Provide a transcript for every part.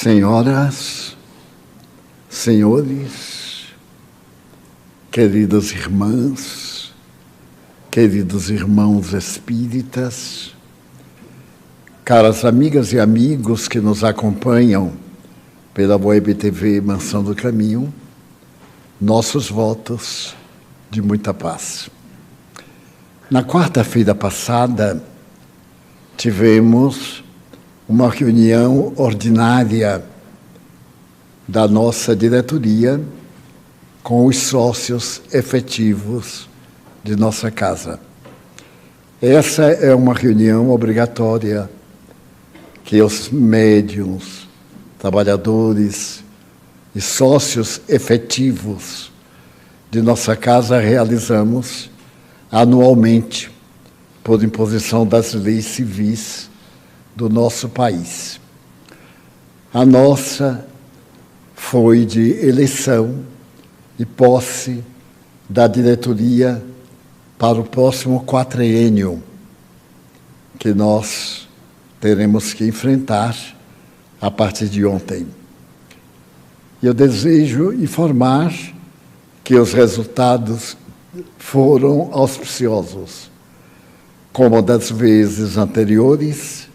Senhoras, senhores, queridas irmãs, queridos irmãos espíritas, caras amigas e amigos que nos acompanham pela Web TV Mansão do Caminho, nossos votos de muita paz. Na quarta-feira passada, tivemos uma reunião ordinária da nossa diretoria com os sócios efetivos de nossa casa. Essa é uma reunião obrigatória que os médiuns, trabalhadores e sócios efetivos de nossa casa realizamos anualmente por imposição das leis civis do nosso país. A nossa foi de eleição e posse da diretoria para o próximo quatriênio, que nós teremos que enfrentar a partir de ontem. Eu desejo informar que os resultados foram auspiciosos. Como das vezes anteriores,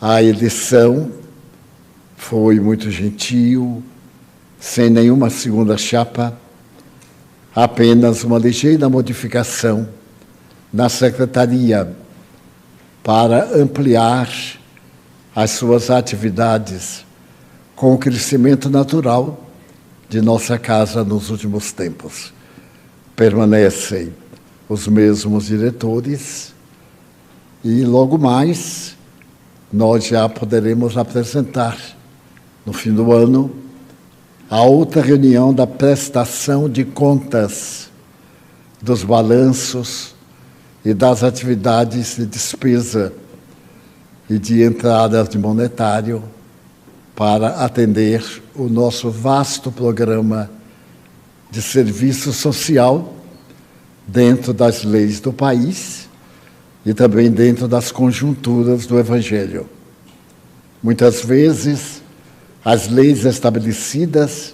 a eleição foi muito gentil, sem nenhuma segunda chapa, apenas uma ligeira modificação na secretaria para ampliar as suas atividades com o crescimento natural de nossa casa nos últimos tempos. Permanecem os mesmos diretores e logo mais nós já poderemos apresentar, no fim do ano, a outra reunião da prestação de contas dos balanços e das atividades de despesa e de entradas de monetário para atender o nosso vasto programa de serviço social dentro das leis do país e também dentro das conjunturas do Evangelho. Muitas vezes, as leis estabelecidas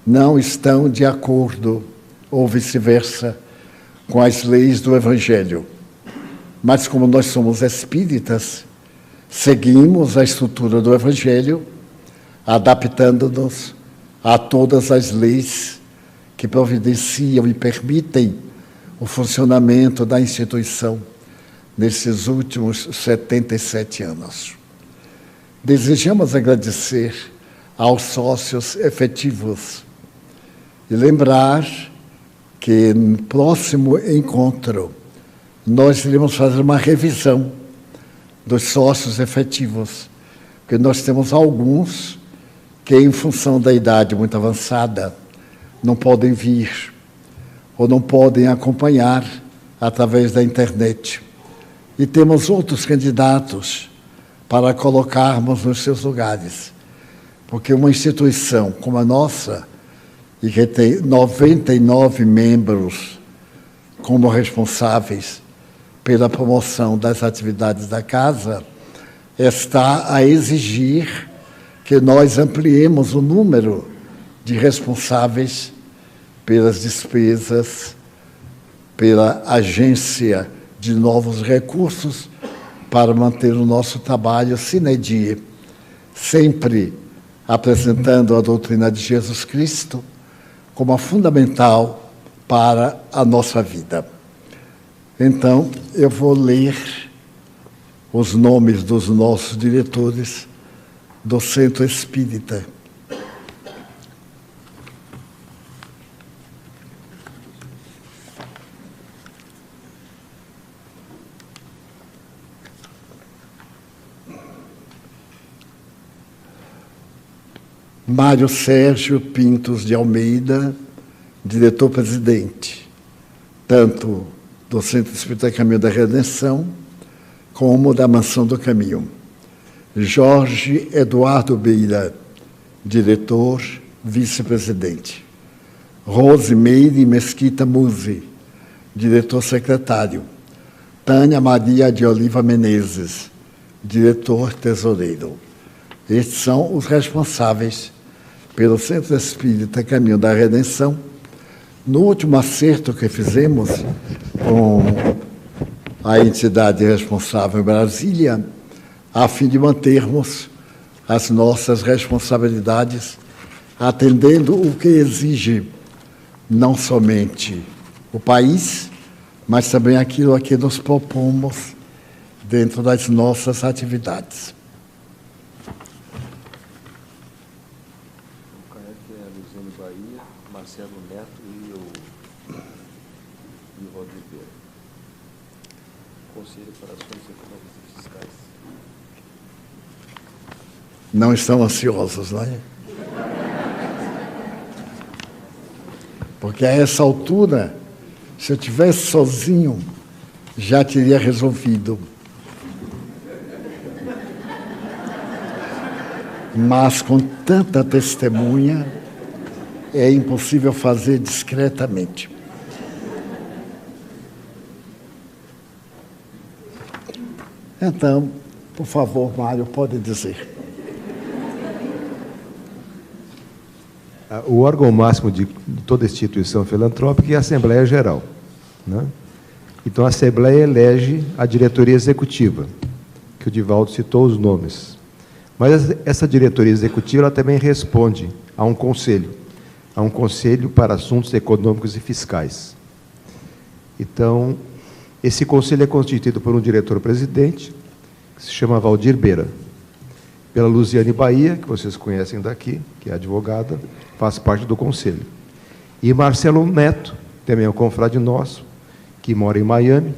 não estão de acordo, ou vice-versa, com as leis do Evangelho. Mas, como nós somos espíritas, seguimos a estrutura do Evangelho, adaptando-nos a todas as leis que providenciam e permitem o funcionamento da instituição nesses últimos 77 anos. Desejamos agradecer aos sócios efetivos e lembrar que no próximo encontro nós iremos fazer uma revisão dos sócios efetivos, porque nós temos alguns que, em função da idade muito avançada, não podem vir ou não podem acompanhar através da internet. E temos outros candidatos para colocarmos nos seus lugares, porque uma instituição como a nossa, e que tem 99 membros como responsáveis pela promoção das atividades da casa, está a exigir que nós ampliemos o número de responsáveis pelas despesas, pela agência de novos recursos para manter o nosso trabalho sine die, sempre apresentando a doutrina de Jesus Cristo como a fundamental para a nossa vida. Então, eu vou ler os nomes dos nossos diretores do Centro Espírita. Mário Sérgio Pintos de Almeida, diretor-presidente, tanto do Centro Espírita Caminho da Redenção, como da Mansão do Caminho. Jorge Eduardo Beira, diretor, vice-presidente. Rosimeire Mesquita Musi, diretor-secretário. Tânia Maria de Oliva Menezes, diretor-tesoureiro. Estes são os responsáveis pelo Centro Espírita Caminho da Redenção. No último acerto que fizemos com a entidade responsável em Brasília, a fim de mantermos as nossas responsabilidades, atendendo o que exige não somente o país, mas também aquilo a que nos propomos dentro das nossas atividades. O CAEF é Luziane Bahia, Marcelo Neto e o Valdir Ribeiro. Conselho para Ações Econômicas e Fiscais. Não estão ansiosos, não é? Porque a essa altura, se eu tivesse sozinho, já teria resolvido. Mas com tanta testemunha, é impossível fazer discretamente. Então, por favor, Mário, pode dizer. O órgão máximo de toda instituição filantrópica é a Assembleia Geral, né? Então, a Assembleia elege a diretoria executiva, que o Divaldo citou os nomes. Mas essa diretoria executiva ela também responde a um conselho para assuntos econômicos e fiscais. Então, esse conselho é constituído por um diretor-presidente, que se chama Valdir Beira, pela Luziane Bahia, que vocês conhecem daqui, que é advogada, faz parte do conselho. E Marcelo Neto, também é um confrade nosso, que mora em Miami,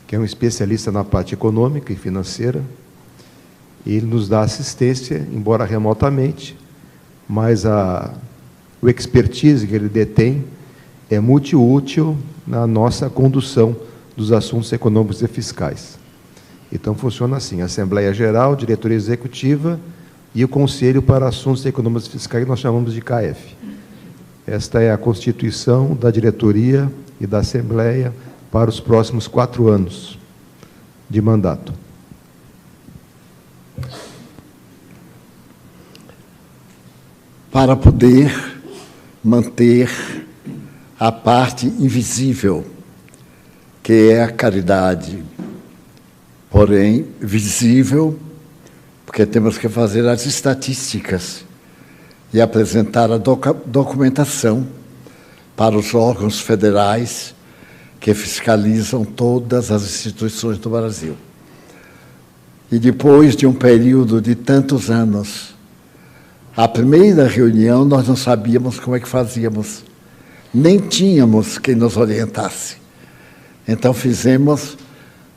que é um especialista na parte econômica e financeira. Ele nos dá assistência, embora remotamente, mas o expertise que ele detém é multiútil na nossa condução dos assuntos econômicos e fiscais. Então, funciona assim: Assembleia Geral, Diretoria Executiva e o Conselho para Assuntos Econômicos e Fiscais, que nós chamamos de CAEF. Esta é a constituição da diretoria e da Assembleia para os próximos 4 anos de mandato. Para poder manter a parte invisível, que é a caridade, porém visível, porque temos que fazer as estatísticas e apresentar a documentação para os órgãos federais que fiscalizam todas as instituições do Brasil. E depois de um período de tantos anos, a primeira reunião nós não sabíamos como é que fazíamos, nem tínhamos quem nos orientasse. Então fizemos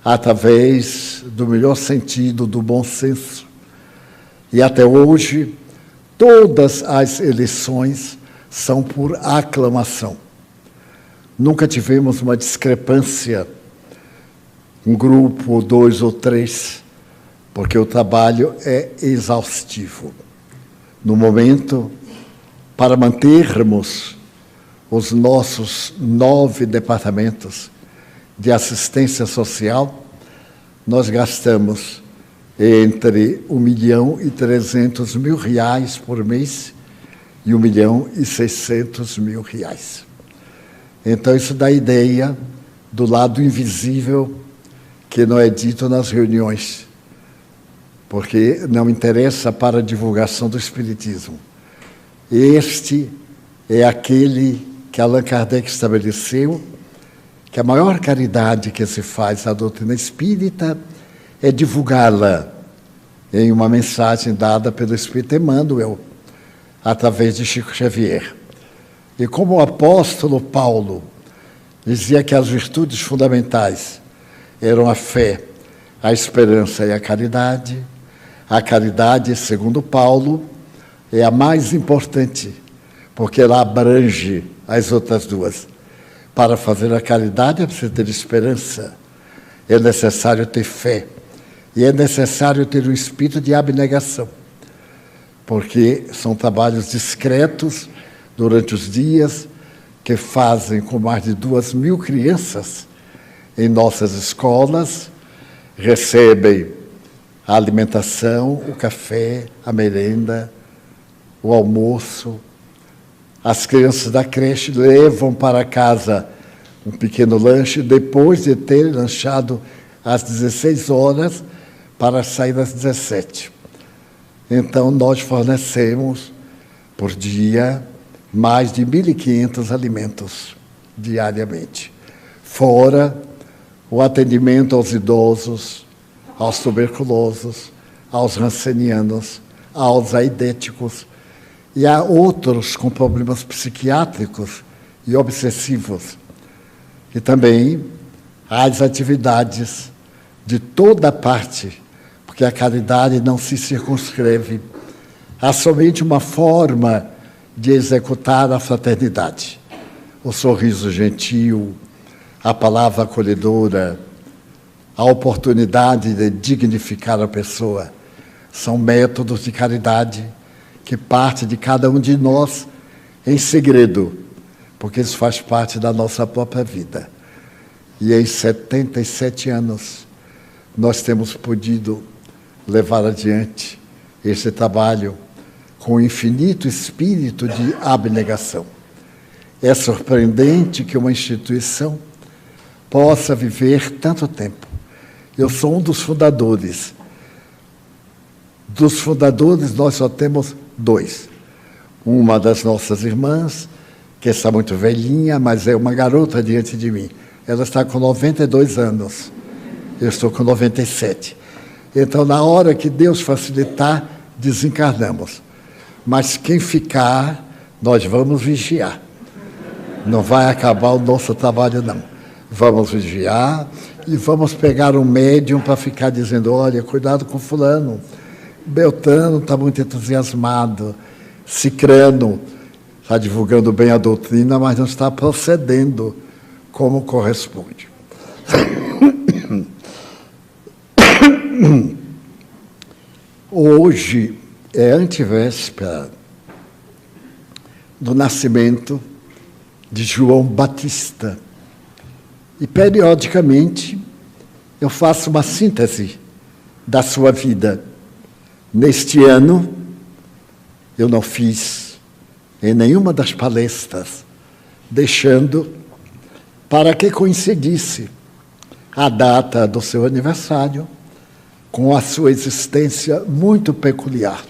através do melhor sentido, do bom senso. E até hoje, todas as eleições são por aclamação. Nunca tivemos uma discrepância, um grupo, 2 ou 3, porque o trabalho é exaustivo. No momento, para mantermos os nossos 9 departamentos de assistência social, nós gastamos entre R$1.300.000 por mês e R$1.600.000. Então, isso dá ideia do lado invisível que não é dito nas reuniões, porque não interessa para a divulgação do Espiritismo. Este é aquele que Allan Kardec estabeleceu, que a maior caridade que se faz à doutrina espírita é divulgá-la em uma mensagem dada pelo Espírito Emmanuel, através de Chico Xavier. E como o apóstolo Paulo dizia que as virtudes fundamentais eram a fé, a esperança e a caridade, segundo Paulo, é a mais importante, porque ela abrange as outras duas. Para fazer a caridade é preciso ter esperança, é necessário ter fé, e é necessário ter um espírito de abnegação, porque são trabalhos discretos durante os dias que fazem com mais de 2.000 crianças em nossas escolas, recebem a alimentação, o café, a merenda, o almoço. As crianças da creche levam para casa um pequeno lanche depois de ter lanchado às 16 horas para sair às 17. Então, nós fornecemos por dia mais de 1.500 alimentos diariamente. Fora o atendimento aos idosos, aos tuberculosos, aos rancenianos, aos aidéticos e a outros com problemas psiquiátricos e obsessivos. E também as atividades de toda parte, porque a caridade não se circunscreve a somente uma forma de executar a fraternidade. O sorriso gentil, a palavra acolhedora, a oportunidade de dignificar a pessoa, são métodos de caridade que parte de cada um de nós em segredo, porque isso faz parte da nossa própria vida. E em 77 anos, nós temos podido levar adiante esse trabalho com infinito espírito de abnegação. É surpreendente que uma instituição possa viver tanto tempo. Eu sou um dos fundadores. Dos fundadores, nós só temos 2. Uma das nossas irmãs, que está muito velhinha, mas é uma garota diante de mim. Ela está com 92 anos. Eu estou com 97. Então, na hora que Deus facilitar, desencarnamos. Mas quem ficar, nós vamos vigiar. Não vai acabar o nosso trabalho, não. Vamos vigiar e vamos pegar um médium para ficar dizendo, olha, cuidado com fulano. Beltrano está muito entusiasmado. Cicrano está divulgando bem a doutrina, mas não está procedendo como corresponde. Hoje é antevéspera do nascimento de João Batista. E, periodicamente, eu faço uma síntese da sua vida. Neste ano, eu não fiz em nenhuma das palestras, deixando para que coincidisse a data do seu aniversário com a sua existência muito peculiar.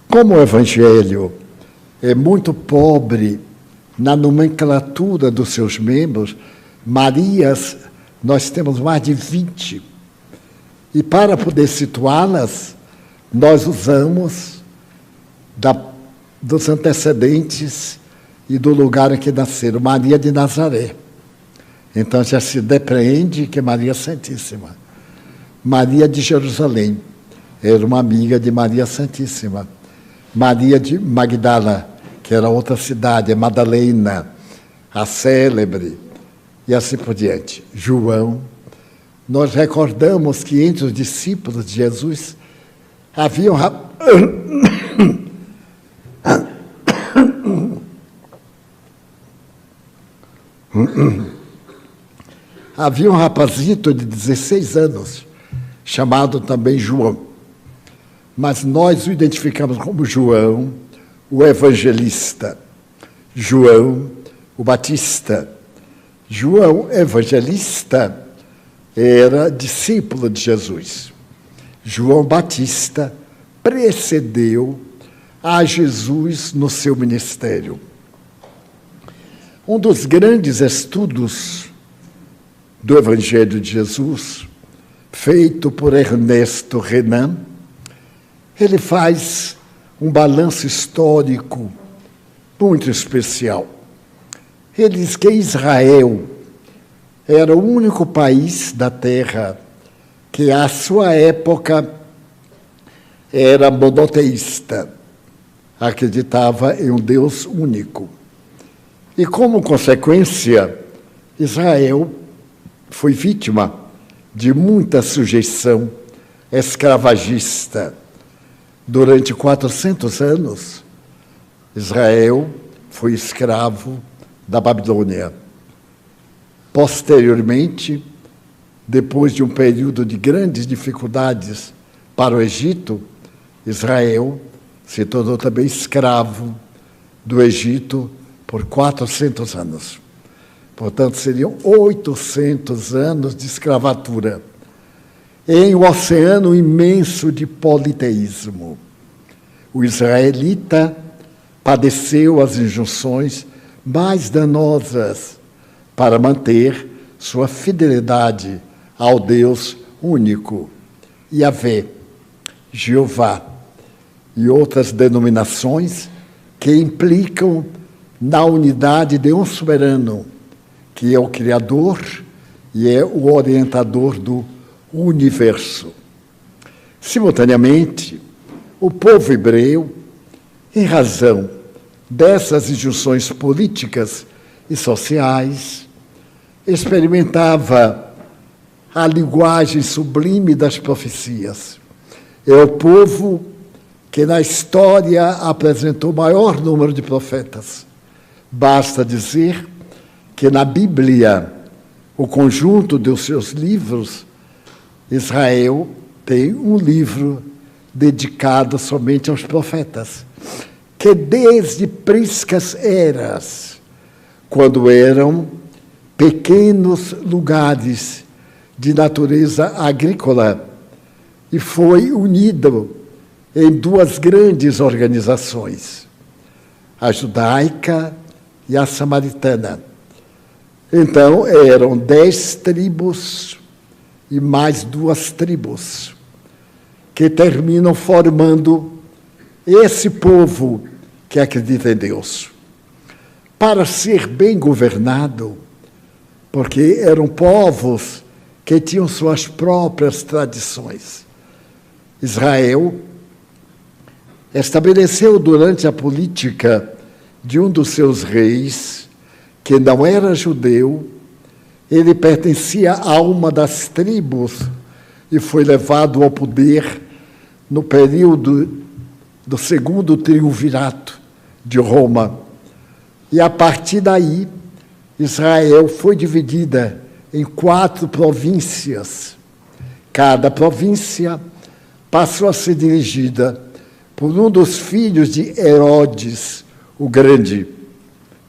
Como o Evangelho é muito pobre na nomenclatura dos seus membros, Marias, nós temos mais de 20. E para poder situá-las, nós usamos dos antecedentes e do lugar em que nasceram, Maria de Nazaré. Então já se depreende que é Maria Santíssima. Maria de Jerusalém era uma amiga de Maria Santíssima. Maria de Magdala, que era outra cidade, Madalena, a célebre, e assim por diante. João. Nós recordamos que entre os discípulos de Jesus havia havia um rapazito de 16 anos, chamado também João. Mas nós o identificamos como João, o evangelista. João, o Batista. João, evangelista, era discípulo de Jesus. João Batista precedeu a Jesus no seu ministério. Um dos grandes estudos do Evangelho de Jesus, feito por Ernesto Renan, ele faz um balanço histórico muito especial. Ele diz que Israel era o único país da Terra que, à sua época, era monoteísta, acreditava em um Deus único. E, como consequência, Israel foi vítima de muita sujeição escravagista. Durante 400 anos, Israel foi escravo da Babilônia. Posteriormente, depois de um período de grandes dificuldades para o Egito, Israel se tornou também escravo do Egito por 400 anos. Portanto, seriam 800 anos de escravatura em um oceano imenso de politeísmo. O israelita padeceu as injunções mais danosas para manter sua fidelidade ao Deus único, Yahvé, Jeová, e outras denominações que implicam na unidade de um soberano, que é o Criador e é o orientador do universo. Simultaneamente, o povo hebreu, em razão dessas injunções políticas e sociais, experimentava a linguagem sublime das profecias. É o povo que na história apresentou o maior número de profetas. Basta dizer que na Bíblia, o conjunto dos seus livros, Israel tem um livro dedicado somente aos profetas, que desde priscas eras, quando eram pequenos lugares de natureza agrícola, e foi unido em duas grandes organizações, a judaica e a samaritana. Então, eram 10 tribos e mais 2 tribos, que terminam formando esse povo que acredita em Deus. Para ser bem governado, porque eram povos que tinham suas próprias tradições. Israel estabeleceu durante a política de um dos seus reis, que não era judeu, ele pertencia a uma das tribos e foi levado ao poder no período do segundo triunvirato de Roma. E a partir daí, Israel foi dividida em 4 províncias. Cada província passou a ser dirigida por um dos filhos de Herodes, o Grande,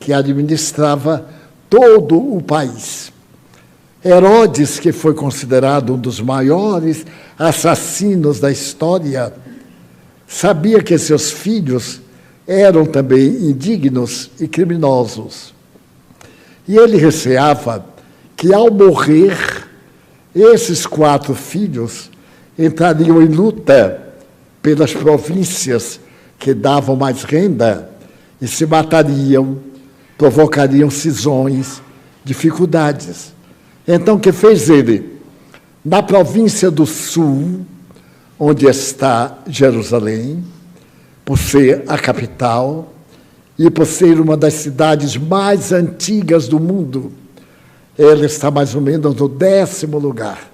que administrava todo o país. Herodes, que foi considerado um dos maiores assassinos da história, sabia que seus filhos eram também indignos e criminosos. E ele receava que, ao morrer, esses 4 filhos entrariam em luta pelas províncias que davam mais renda e se matariam, provocariam cisões, dificuldades. Então, o que fez ele? Na província do sul, onde está Jerusalém, por ser a capital e por ser uma das cidades mais antigas do mundo, ela está mais ou menos no 10º lugar.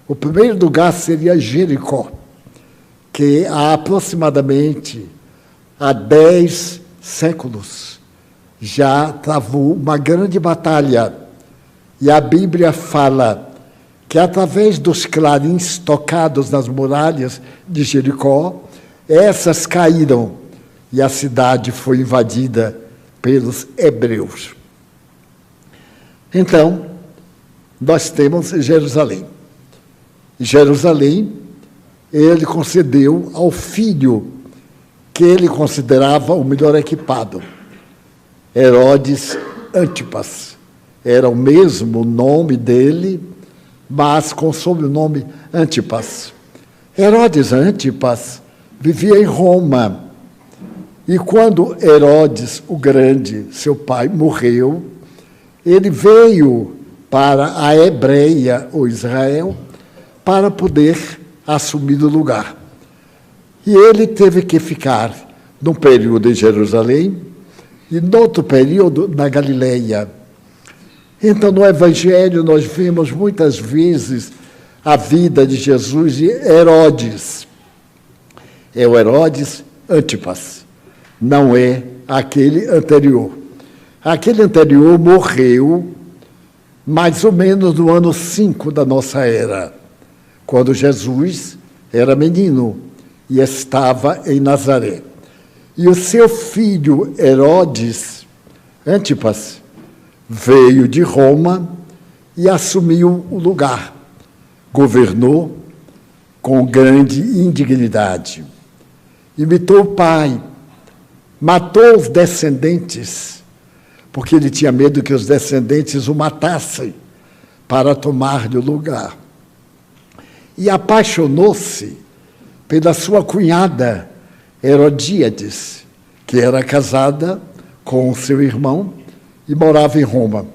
O primeiro lugar seria Jericó, que há aproximadamente 10 séculos já travou uma grande batalha. E a Bíblia fala que, através dos clarins tocados nas muralhas de Jericó, essas caíram e a cidade foi invadida pelos hebreus. Então, nós temos Jerusalém. Jerusalém, ele concedeu ao filho que ele considerava o melhor equipado, Herodes Antipas. Era o mesmo nome dele, mas com o sobrenome Antipas. Herodes Antipas vivia em Roma. E quando Herodes o Grande, seu pai, morreu, ele veio para a Hebreia, ou Israel, para poder assumir o lugar. E ele teve que ficar num período em Jerusalém e noutro período na Galileia. Então, no Evangelho, nós vemos muitas vezes a vida de Jesus e Herodes. É o Herodes Antipas, não é aquele anterior. Aquele anterior morreu mais ou menos no ano 5 da nossa era, quando Jesus era menino e estava em Nazaré. E o seu filho Herodes Antipas veio de Roma e assumiu o lugar. Governou com grande indignidade. Imitou o pai, matou os descendentes, porque ele tinha medo que os descendentes o matassem para tomar-lhe o lugar. E apaixonou-se pela sua cunhada, Herodíades, que era casada com o seu irmão e morava em Roma.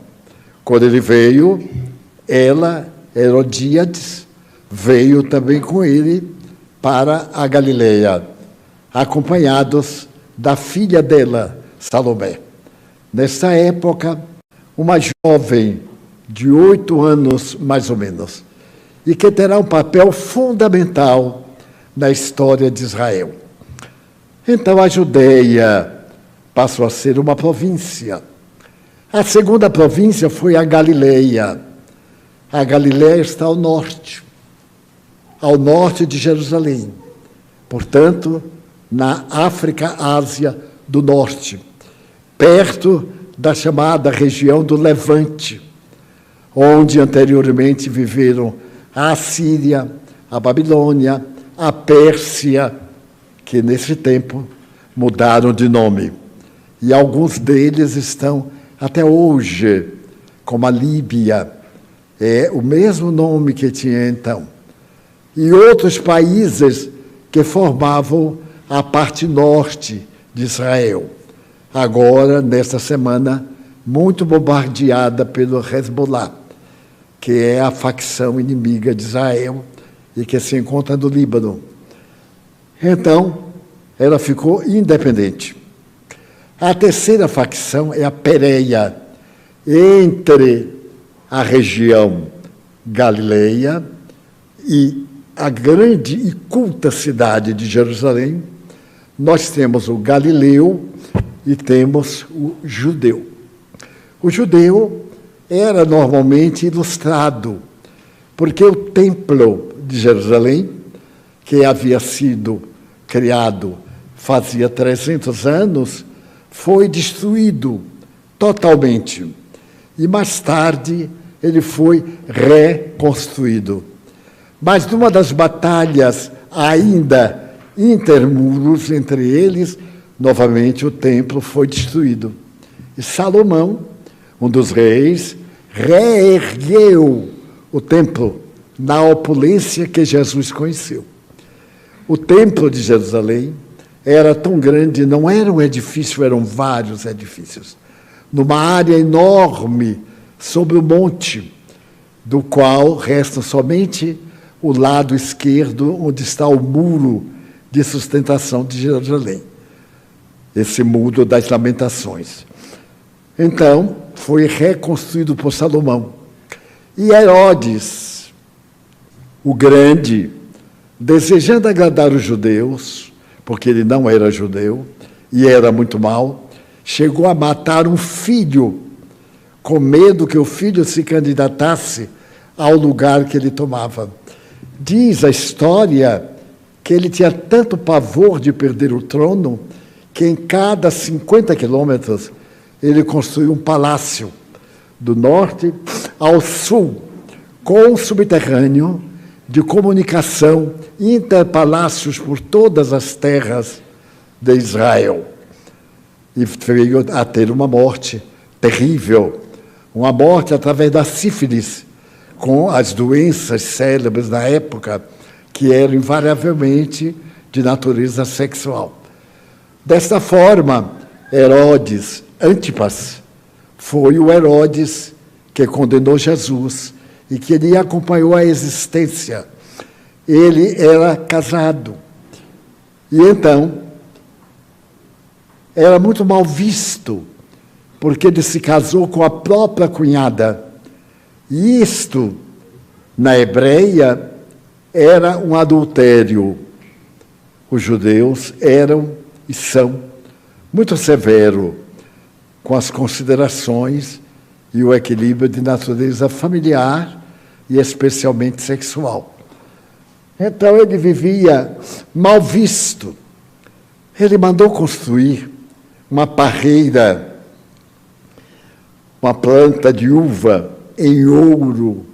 Quando ele veio, ela, Herodíades, veio também com ele para a Galileia, acompanhados da filha dela, Salomé. Nessa época, uma jovem de 8 anos, mais ou menos, e que terá um papel fundamental na história de Israel. Então, a Judeia passou a ser uma província. A segunda província foi a Galileia. A Galileia está ao norte de Jerusalém. Portanto, na África, Ásia do Norte, perto da chamada região do Levante, onde anteriormente viveram a Assíria, a Babilônia, a Pérsia, que nesse tempo mudaram de nome. E alguns deles estão até hoje, como a Líbia, é o mesmo nome que tinha então. E outros países que formavam a parte norte de Israel. Agora, nesta semana, muito bombardeada pelo Hezbollah, que é a facção inimiga de Israel e que se encontra no Líbano. Então, ela ficou independente. A terceira facção é a Pérea, entre a região Galileia e a grande e culta cidade de Jerusalém. Nós temos o Galileu e temos o judeu. O judeu era normalmente ilustrado, porque o templo de Jerusalém, que havia sido criado fazia 300 anos, foi destruído totalmente. E mais tarde ele foi reconstruído. Mas numa das batalhas ainda intermuros entre eles, novamente o templo foi destruído. E Salomão, um dos reis, reergueu o templo na opulência que Jesus conheceu. O templo de Jerusalém era tão grande, não era um edifício, eram vários edifícios, numa área enorme sobre o monte, do qual resta somente o lado esquerdo, onde está o muro de sustentação de Jerusalém, esse muro das lamentações. Então, foi reconstruído por Salomão. E Herodes, o grande, desejando agradar os judeus, porque ele não era judeu e era muito mau, chegou a matar um filho, com medo que o filho se candidatasse ao lugar que ele tomava. Diz a história que ele tinha tanto pavor de perder o trono que em cada 50 quilômetros ele construiu um palácio do norte ao sul, com um subterrâneo de comunicação interpalácios por todas as terras de Israel. E veio a ter uma morte terrível, uma morte através da sífilis, com as doenças célebres da época, que eram invariavelmente de natureza sexual. Desta forma, Herodes Antipas foi o Herodes que condenou Jesus e que lhe acompanhou a existência. Ele era casado. E então, era muito mal visto, porque ele se casou com a própria cunhada. E isto, na hebreia, era um adultério. Os judeus eram e são muito severos com as considerações e o equilíbrio de natureza familiar e especialmente sexual. Então ele vivia mal visto. Ele mandou construir uma parreira, uma planta de uva em ouro,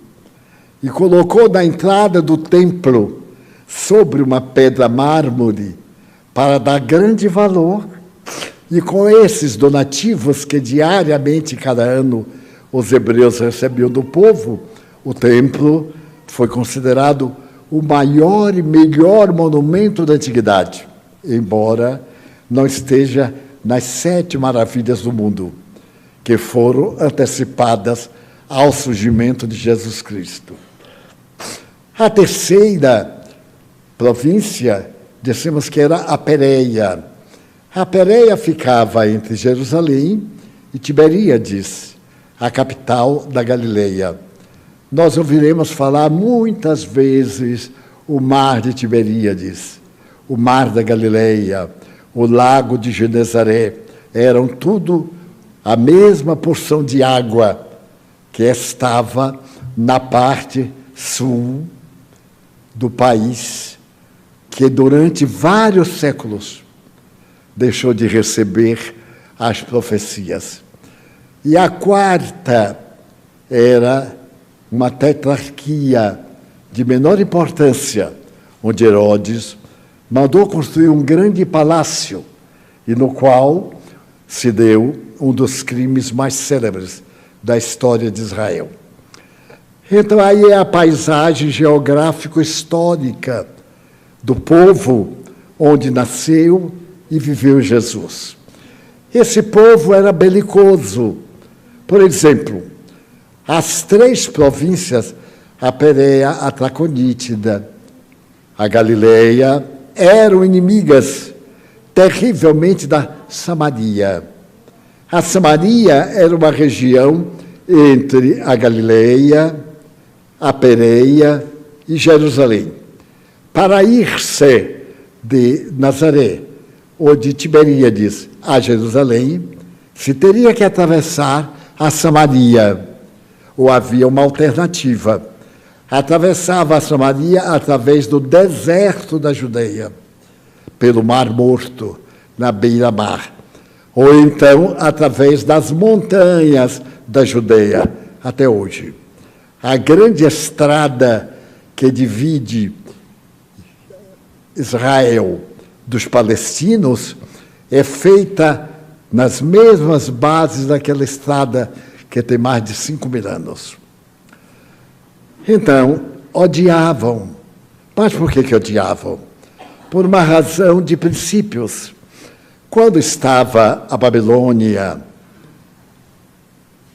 e colocou na entrada do templo, sobre uma pedra mármore, para dar grande valor. E com esses donativos que diariamente, cada ano, os hebreus recebiam do povo, o templo foi considerado o maior e melhor monumento da antiguidade, embora não esteja nas 7 maravilhas do mundo, que foram antecipadas ao surgimento de Jesus Cristo. A terceira província, dissemos que era a Pérea. A Pérea ficava entre Jerusalém e Tiberíades, a capital da Galileia. Nós ouviremos falar muitas vezes o mar de Tiberíades, o mar da Galileia, o lago de Genezaré, eram tudo a mesma porção de água que estava na parte sul do país, que durante vários séculos deixou de receber as profecias. E a quarta era uma tetrarquia de menor importância, onde Herodes mandou construir um grande palácio, e no qual se deu um dos crimes mais célebres da história de Israel. Então, aí é a paisagem geográfico-histórica do povo onde nasceu e viveu Jesus. Esse povo era belicoso. Por exemplo, as 3 províncias, a Pérea, a Traconítida, a Galileia, eram inimigas terrivelmente da Samaria. A Samaria era uma região entre a Galileia, a Pérea e Jerusalém. Para ir-se de Nazaré ou de Tiberíades a Jerusalém, se teria que atravessar a Samaria, ou havia uma alternativa. Atravessava a Samaria através do deserto da Judeia, pelo Mar Morto, na beira-mar, ou então através das montanhas da Judeia, até hoje. A grande estrada que divide Israel dos palestinos é feita nas mesmas bases daquela estrada que tem mais de 5.000 anos. Então, odiavam. Mas por que odiavam? Por uma razão de princípios. Quando estava a Babilônia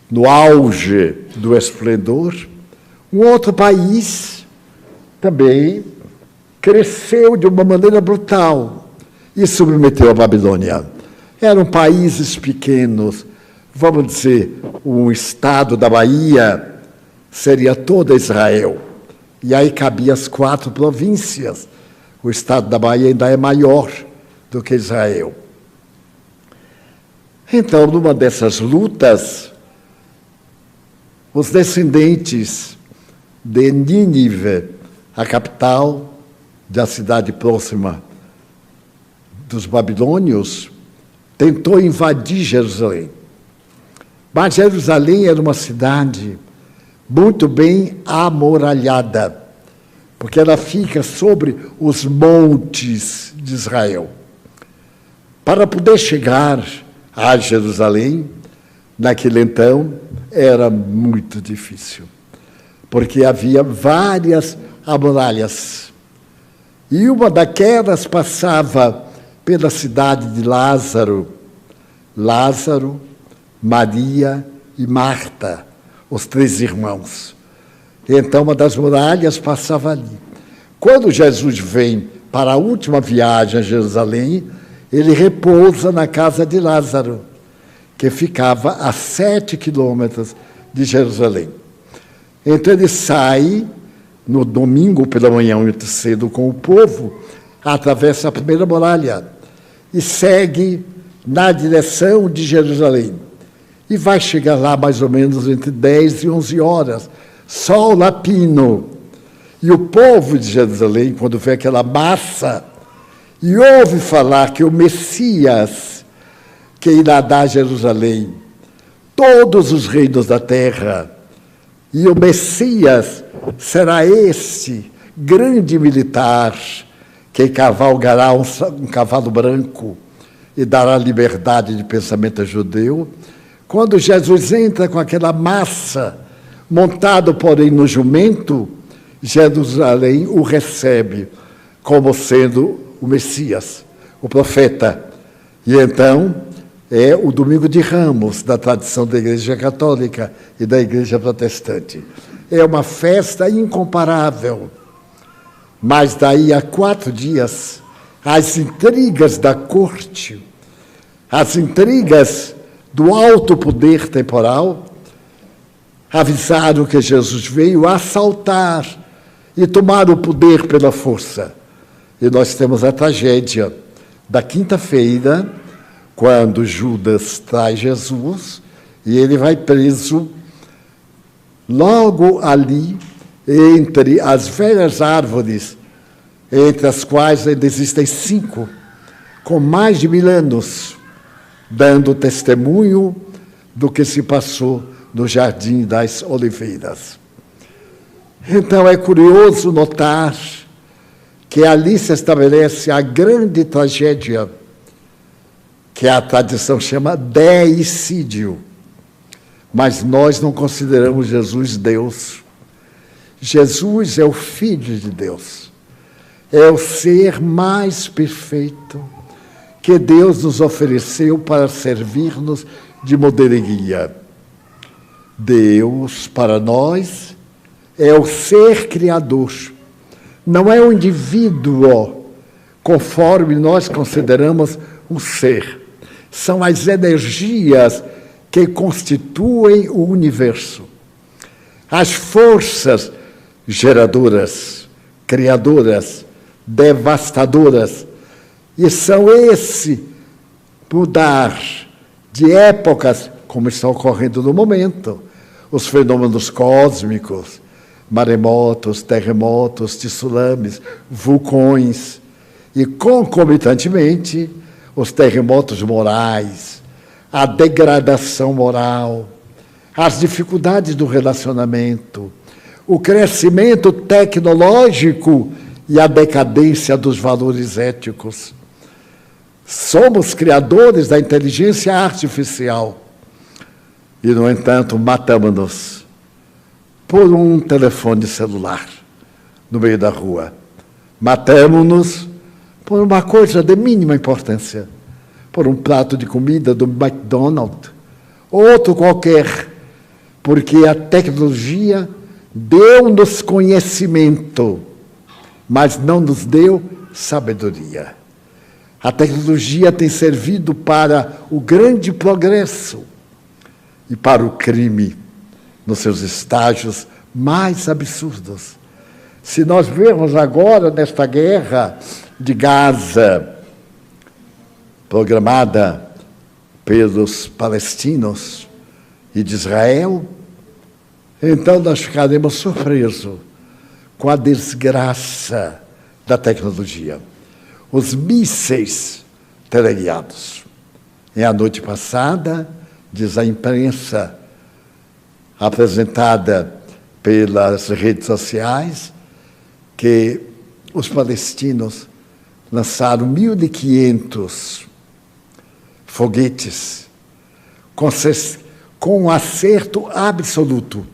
no auge do esplendor, um outro país também cresceu de uma maneira brutal e submeteu a Babilônia. Eram países pequenos, vamos dizer, um estado da Bahia seria toda Israel. E aí cabia as 4 províncias. O estado da Bahia ainda é maior do que Israel. Então, numa dessas lutas, os descendentes de Nínive, a capital da cidade próxima dos babilônios, tentou invadir Jerusalém. Mas Jerusalém era uma cidade muito bem amuralhada, porque ela fica sobre os montes de Israel. Para poder chegar a Jerusalém, naquele então, era muito difícil, porque havia várias muralhas. E uma daquelas passava pela cidade de Lázaro, Maria e Marta, os 3 irmãos. Então, uma das muralhas passava ali. Quando Jesus vem para a última viagem a Jerusalém, ele repousa na casa de Lázaro, que ficava a 7 quilômetros de Jerusalém. Então, ele sai no domingo pela manhã, muito cedo, com o povo, atravessa a primeira muralha e segue na direção de Jerusalém. E vai chegar lá mais ou menos entre 10 e 11 horas, sol lapino. E o povo de Jerusalém, quando vê aquela massa e ouve falar que o Messias que irá dar a Jerusalém todos os reinos da terra, e o Messias será este grande militar que cavalgará um cavalo branco e dará liberdade de pensamento judeu. Quando Jesus entra com aquela massa, montado, porém, no jumento, Jerusalém o recebe como sendo o Messias, o profeta. E então é o Domingo de Ramos, da tradição da Igreja Católica e da Igreja Protestante. É uma festa incomparável. Mas daí a 4 dias, as intrigas da corte, as intrigas do alto poder temporal, avisaram que Jesus veio assaltar e tomar o poder pela força. E nós temos a tragédia da quinta-feira, quando Judas traz Jesus, e ele vai preso logo ali, entre as velhas árvores, entre as quais ainda existem 5, com mais de 1000 anos, dando testemunho do que se passou no Jardim das Oliveiras. Então é curioso notar que ali se estabelece a grande tragédia que a tradição chama deicídio. Mas nós não consideramos Jesus Deus. Jesus é o Filho de Deus. É o ser mais perfeito que Deus nos ofereceu para servir-nos de modelo e guia. Deus, para nós, é o ser criador. Não é o indivíduo, conforme nós consideramos um ser. São as energias que constituem o universo. As forças geradoras, criadoras, devastadoras. E são esse mudar de épocas, como está ocorrendo no momento, os fenômenos cósmicos, maremotos, terremotos, tsunamis, vulcões, e concomitantemente os terremotos morais, a degradação moral, as dificuldades do relacionamento, o crescimento tecnológico e a decadência dos valores éticos. Somos criadores da inteligência artificial e, no entanto, matamos-nos por um telefone celular no meio da rua. Matamos-nos por uma coisa de mínima importância, por um prato de comida do McDonald's, outro qualquer, porque a tecnologia deu-nos conhecimento, mas não nos deu sabedoria. A tecnologia tem servido para o grande progresso e para o crime nos seus estágios mais absurdos. Se nós vermos agora nesta guerra de Gaza, programada pelos palestinos e de Israel, então nós ficaremos surpresos com a desgraça da tecnologia. Os mísseis teleguiados. E a noite passada, diz a imprensa, apresentada pelas redes sociais, que os palestinos lançaram 1.500 foguetes com um acerto absoluto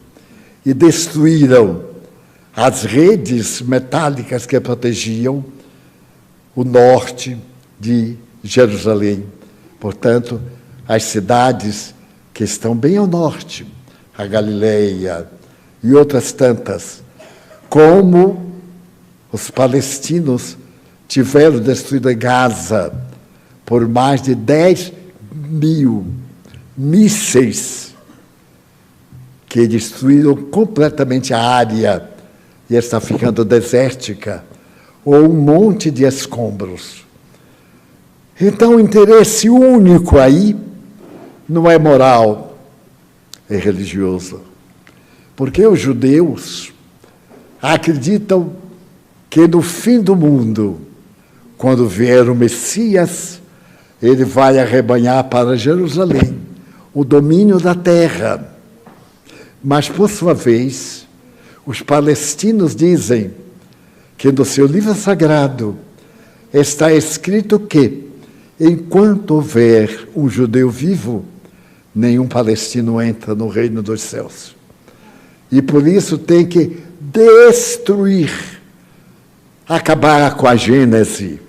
e destruíram as redes metálicas que protegiam o norte de Jerusalém. Portanto, as cidades que estão bem ao norte, a Galileia e outras tantas, como os palestinos tiveram destruído em Gaza por mais de 10.000 mísseis que destruíram completamente a área e está ficando desértica, ou um monte de escombros. Então, o interesse único aí não é moral, é religioso. Porque os judeus, acreditam que no fim do mundo, quando vier o Messias, ele vai arrebanhar para Jerusalém o domínio da terra. Mas, por sua vez, os palestinos dizem que no seu livro sagrado está escrito que, enquanto houver um judeu vivo, nenhum palestino entra no reino dos céus. E por isso tem que destruir, acabar com a Gênese,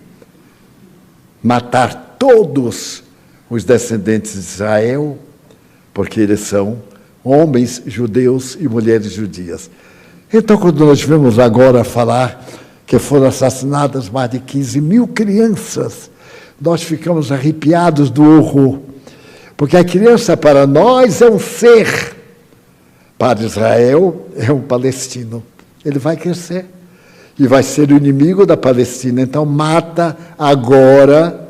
matar todos os descendentes de Israel, porque eles são homens judeus e mulheres judias. Então, quando nós vemos agora falar que foram assassinadas mais de 15 mil crianças, nós ficamos arrepiados do horror. Porque a criança, para nós, é um ser. Para Israel, é um palestino. Ele vai crescer e vai ser o inimigo da Palestina. Então, mata agora,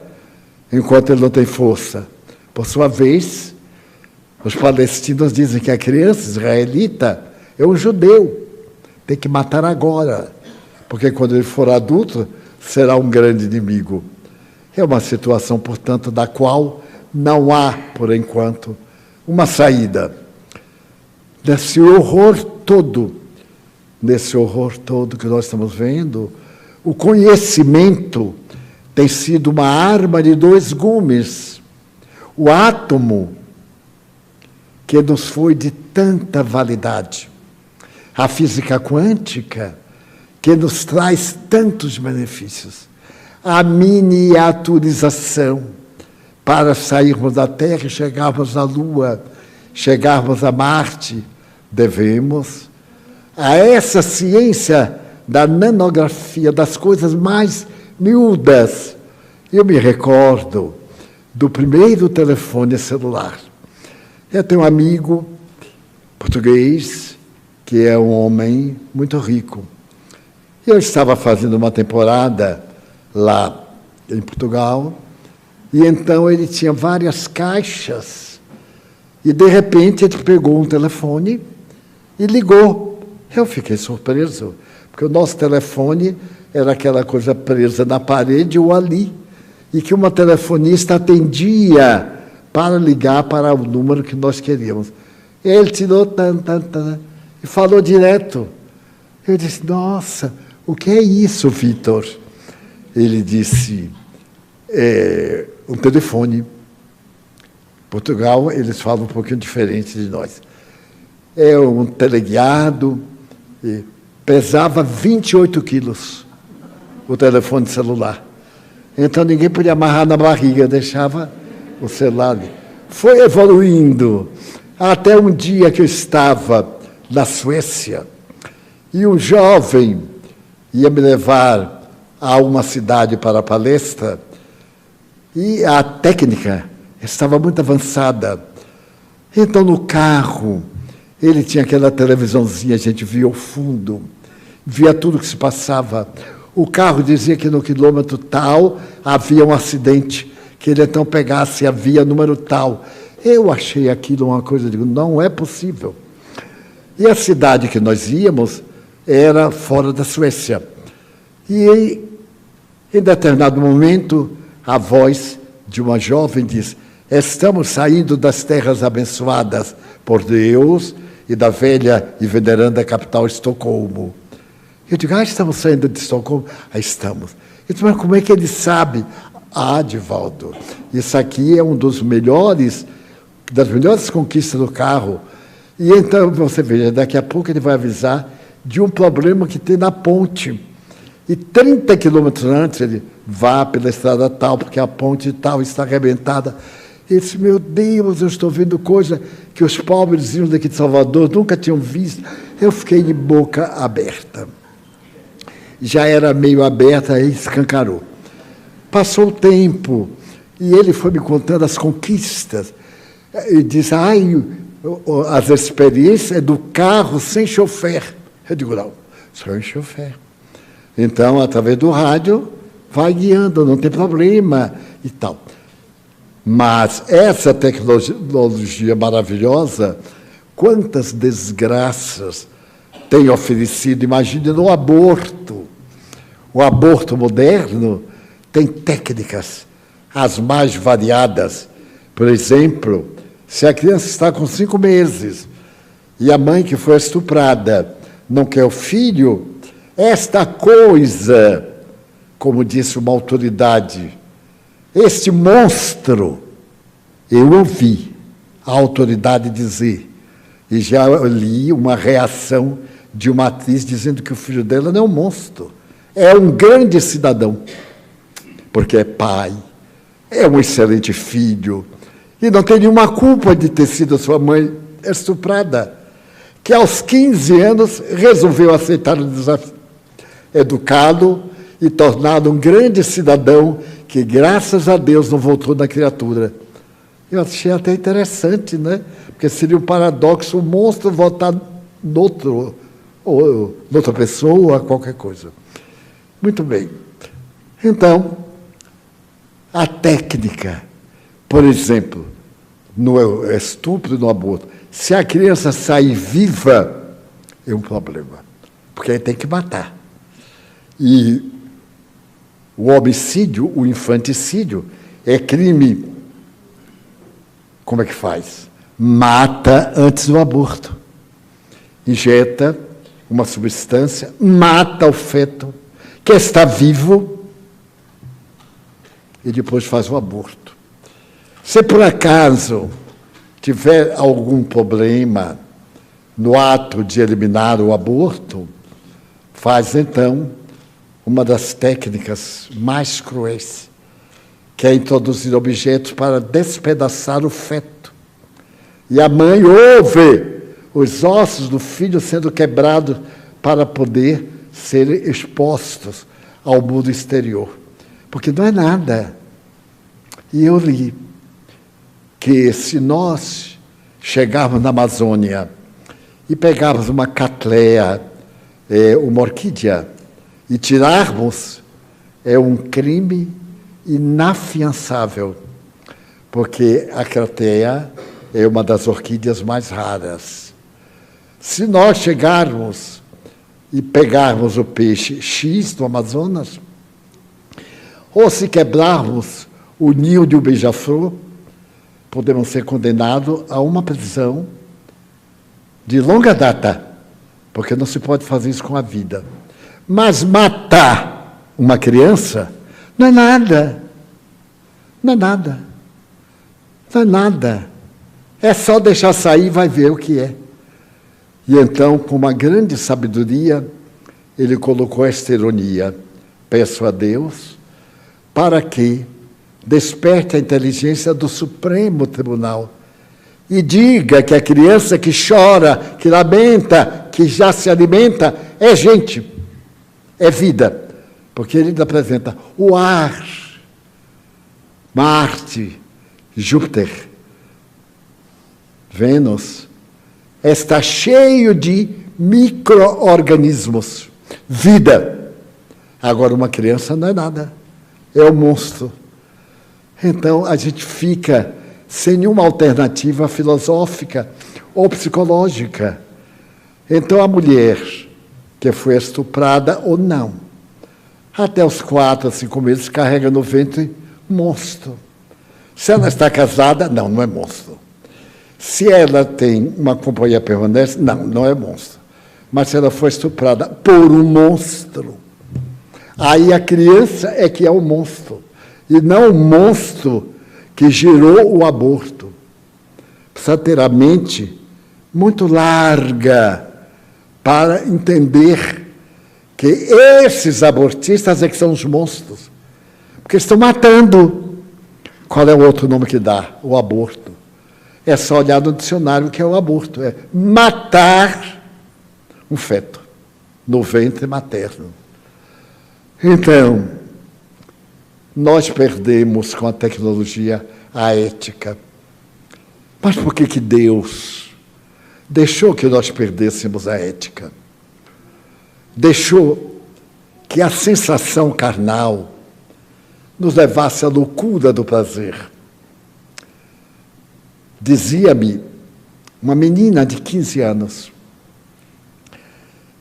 enquanto ele não tem força. Por sua vez, os palestinos dizem que a criança israelita é um judeu. Tem que matar agora, porque quando ele for adulto, será um grande inimigo. É uma situação, portanto, da qual não há, por enquanto, uma saída. Nesse horror todo que nós estamos vendo, o conhecimento tem sido uma arma de dois gumes. O átomo, que nos foi de tanta validade. A física quântica, que nos traz tantos benefícios. A miniaturização, para sairmos da Terra e chegarmos à Lua, chegarmos a Marte, devemos a essa ciência da nanografia, das coisas mais miúdas. Eu me recordo do primeiro telefone celular. Eu tenho um amigo português, que é um homem muito rico. Eu estava fazendo uma temporada lá em Portugal, e então ele tinha várias caixas, e de repente ele pegou um telefone e ligou. Eu fiquei surpreso, porque o nosso telefone era aquela coisa presa na parede ou ali, e que uma telefonista atendia para ligar para o número que nós queríamos. Ele tirou e falou direto. Eu disse, nossa, o que é isso, Vitor? Ele disse, um telefone. Portugal, eles falam um pouquinho diferente de nós. É um teleguiado, pesava 28 quilos, o telefone celular. Então ninguém podia amarrar na barriga, deixava o celular ali. Foi evoluindo, até um dia que eu estava na Suécia, e um jovem ia me levar a uma cidade para a palestra, e a técnica estava muito avançada. Então, no carro, ele tinha aquela televisãozinha, a gente via o fundo, via tudo que se passava. O carro dizia que no quilômetro tal havia um acidente, que ele então pegasse a via número tal. Eu achei aquilo uma coisa, digo, não é possível. E a cidade que nós íamos era fora da Suécia. E, em determinado momento, a voz de uma jovem diz, estamos saindo das terras abençoadas por Deus e da velha e veneranda capital Estocolmo. Eu digo, estamos saindo de Estocolmo? Estamos. Eu digo, mas como é que ele sabe? Divaldo, isso aqui é um dos melhores, das melhores conquistas do carro. E então, você veja, daqui a pouco ele vai avisar de um problema que tem na ponte. E 30 quilômetros antes, ele vá pela estrada tal, porque a ponte tal está arrebentada. Ele disse, meu Deus, eu estou vendo coisa que os pobrezinhos daqui de Salvador nunca tinham visto. Eu fiquei de boca aberta. Já era meio aberta, aí escancarou. Passou o tempo, e ele foi me contando as conquistas. E disse, as experiências do carro sem chofer. Eu digo, não, sem chofer. Então, através do rádio, vai guiando, não tem problema e tal. Mas essa tecnologia maravilhosa, quantas desgraças tem oferecido, imagine no aborto. O aborto moderno tem técnicas as mais variadas. Por exemplo, se a criança está com 5 meses e a mãe que foi estuprada não quer o filho, esta coisa, como disse uma autoridade, este monstro, eu ouvi a autoridade dizer, e já li uma reação de uma atriz dizendo que o filho dela não é um monstro, é um grande cidadão, porque é pai, é um excelente filho, e não tem nenhuma culpa de ter sido sua mãe estuprada, que aos 15 anos resolveu aceitar o desafio, educá-lo e torná-lo um grande cidadão que, graças a Deus, não voltou na criatura. Eu achei até interessante, né? Porque seria um paradoxo, um monstro voltar noutra pessoa, qualquer coisa. Muito bem. Então, a técnica, por exemplo, no estupro e no aborto, se a criança sair viva, é um problema, porque aí tem que matar. E o homicídio, o infanticídio, é crime. Como é que faz? Mata antes do aborto. Injeta uma substância, mata o feto, que está vivo, e depois faz o aborto. Se por acaso tiver algum problema no ato de eliminar o aborto, faz então uma das técnicas mais cruéis, que é introduzir objetos para despedaçar o feto. E a mãe ouve os ossos do filho sendo quebrados para poder serem expostos ao mundo exterior. Porque não é nada. E eu li que se nós chegarmos na Amazônia e pegarmos uma catleia, uma orquídea, e tirarmos, é um crime inafiançável, porque a catleia é uma das orquídeas mais raras. Se nós chegarmos e pegarmos o peixe X do Amazonas, ou se quebrarmos o ninho de um beija-flor, podemos ser condenados a uma prisão de longa data, porque não se pode fazer isso com a vida. Mas matar uma criança não é nada. Não é nada. Não é nada. É só deixar sair e vai ver o que é. E então, com uma grande sabedoria, ele colocou esta ironia. Peço a Deus para que desperte a inteligência do Supremo Tribunal e diga que a criança que chora, que lamenta, que já se alimenta, é gente, é vida. Porque ele apresenta o ar, Marte, Júpiter, Vênus, está cheio de micro-organismos, vida. Agora, uma criança não é nada, é um monstro. Então, a gente fica sem nenhuma alternativa filosófica ou psicológica. Então, a mulher que foi estuprada ou não, até os 4 a 5 meses, carrega no ventre monstro. Se ela está casada, não, não é monstro. Se ela tem uma companhia permanente, não, não é monstro. Mas se ela foi estuprada por um monstro, aí a criança é que é o monstro, e não o monstro que gerou o aborto. Precisa ter a mente muito larga para entender que esses abortistas é que são os monstros, porque estão matando. Qual é o outro nome que dá? O aborto. É só olhar no dicionário o que é o aborto. É matar um feto no ventre materno. Então, nós perdemos com a tecnologia a ética. Mas por que Deus deixou que nós perdêssemos a ética? Deixou que a sensação carnal nos levasse à loucura do prazer. Dizia-me uma menina de 15 anos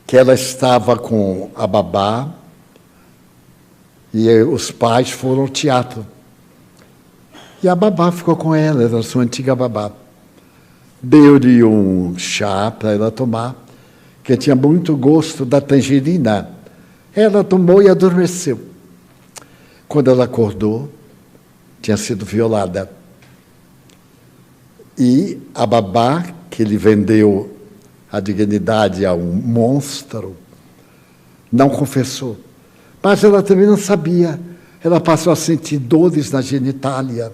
que ela estava com a babá e os pais foram ao teatro. E a babá ficou com ela, era a sua antiga babá. Deu-lhe um chá para ela tomar, que tinha muito gosto da tangerina. Ela tomou e adormeceu. Quando ela acordou, tinha sido violada. E a babá, que lhe vendeu a dignidade a um monstro, não confessou. Mas ela também não sabia. Ela passou a sentir dores na genitália.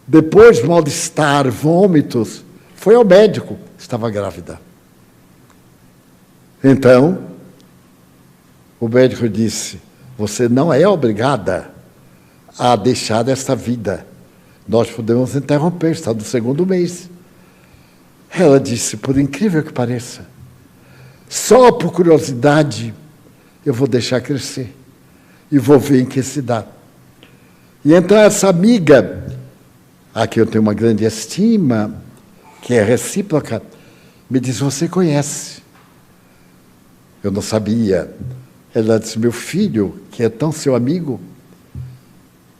Depois, mal-estar, vômitos. Foi ao médico, estava grávida. Então, o médico disse: você não é obrigada a deixar esta vida. Nós podemos interromper, está no 2º mês. Ela disse: por incrível que pareça, só por curiosidade eu vou deixar crescer e vou ver em que se dá. E então essa amiga, a quem eu tenho uma grande estima, que é recíproca, me disse: você conhece? Eu não sabia. Ela disse: meu filho, que é tão seu amigo,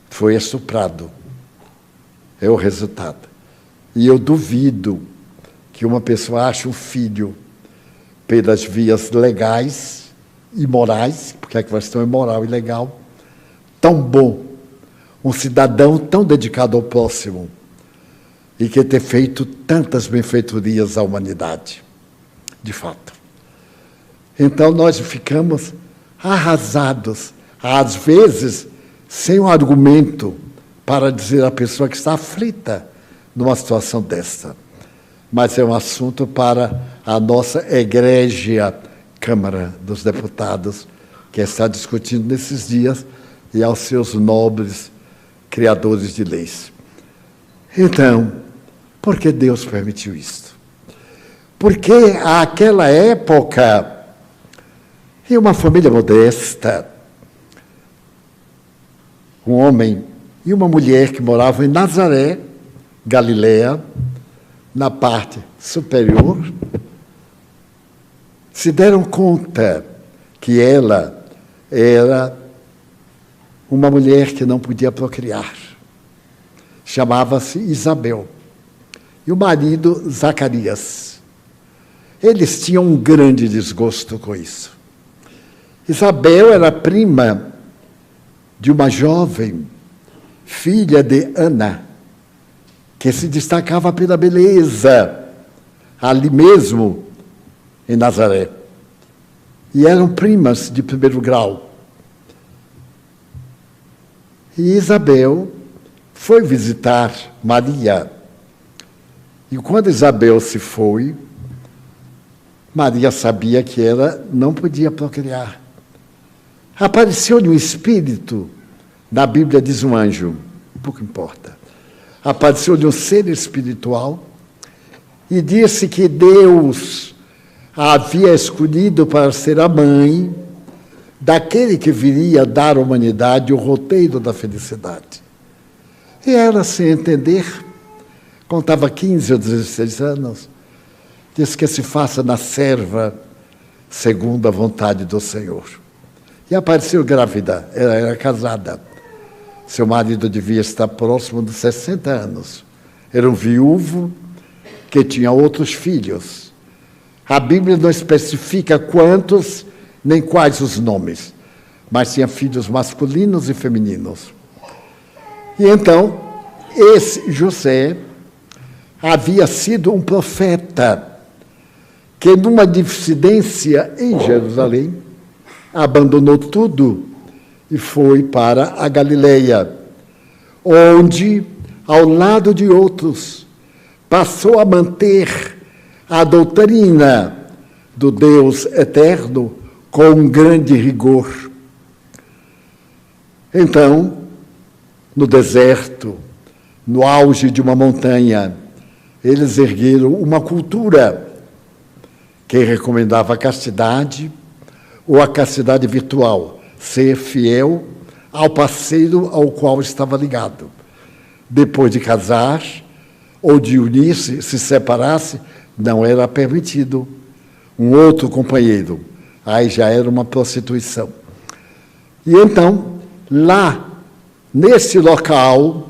foi estuprado. É o resultado. E eu duvido que uma pessoa ache um filho pelas vias legais e morais, porque a questão é moral e legal, tão bom, um cidadão tão dedicado ao próximo e que ter feito tantas benfeitorias à humanidade, de fato. Então nós ficamos arrasados, às vezes sem um argumento para dizer à pessoa que está aflita numa situação desta. Mas é um assunto para a nossa egrégia Câmara dos Deputados, que está discutindo nesses dias, e aos seus nobres criadores de leis. Então, por que Deus permitiu isto? Porque àquela época, em uma família modesta, um homem e uma mulher que moravam em Nazaré, Galiléia, na parte superior, se deram conta que ela era uma mulher que não podia procriar. Chamava-se Isabel. E o marido, Zacarias. Eles tinham um grande desgosto com isso. Isabel era prima de uma jovem, filha de Ana, que se destacava pela beleza, ali mesmo em Nazaré. E eram primas de 1º grau. E Isabel foi visitar Maria. E quando Isabel se foi, Maria sabia que ela não podia procriar. Apareceu-lhe um espírito, na Bíblia diz um anjo, pouco importa. Apareceu-lhe um ser espiritual e disse que Deus a havia escolhido para ser a mãe daquele que viria dar à humanidade o roteiro da felicidade. E ela, sem entender, contava 15 ou 16 anos, disse que se faça na serva segundo a vontade do Senhor. E apareceu grávida, ela era casada. Seu marido devia estar próximo dos 60 anos. Era um viúvo que tinha outros filhos. A Bíblia não especifica quantos, nem quais os nomes, mas tinha filhos masculinos e femininos. E então, esse José havia sido um profeta que, numa dissidência em Jerusalém, abandonou tudo e foi para a Galileia, onde, ao lado de outros, passou a manter a doutrina do Deus eterno com um grande rigor. Então, no deserto, no auge de uma montanha, eles ergueram uma cultura que recomendava a castidade ou a castidade virtual, ser fiel ao parceiro ao qual estava ligado. Depois de casar ou de unir-se, se separasse, não era permitido. um outro companheiro. Aí já era uma prostituição. E então, lá, nesse local,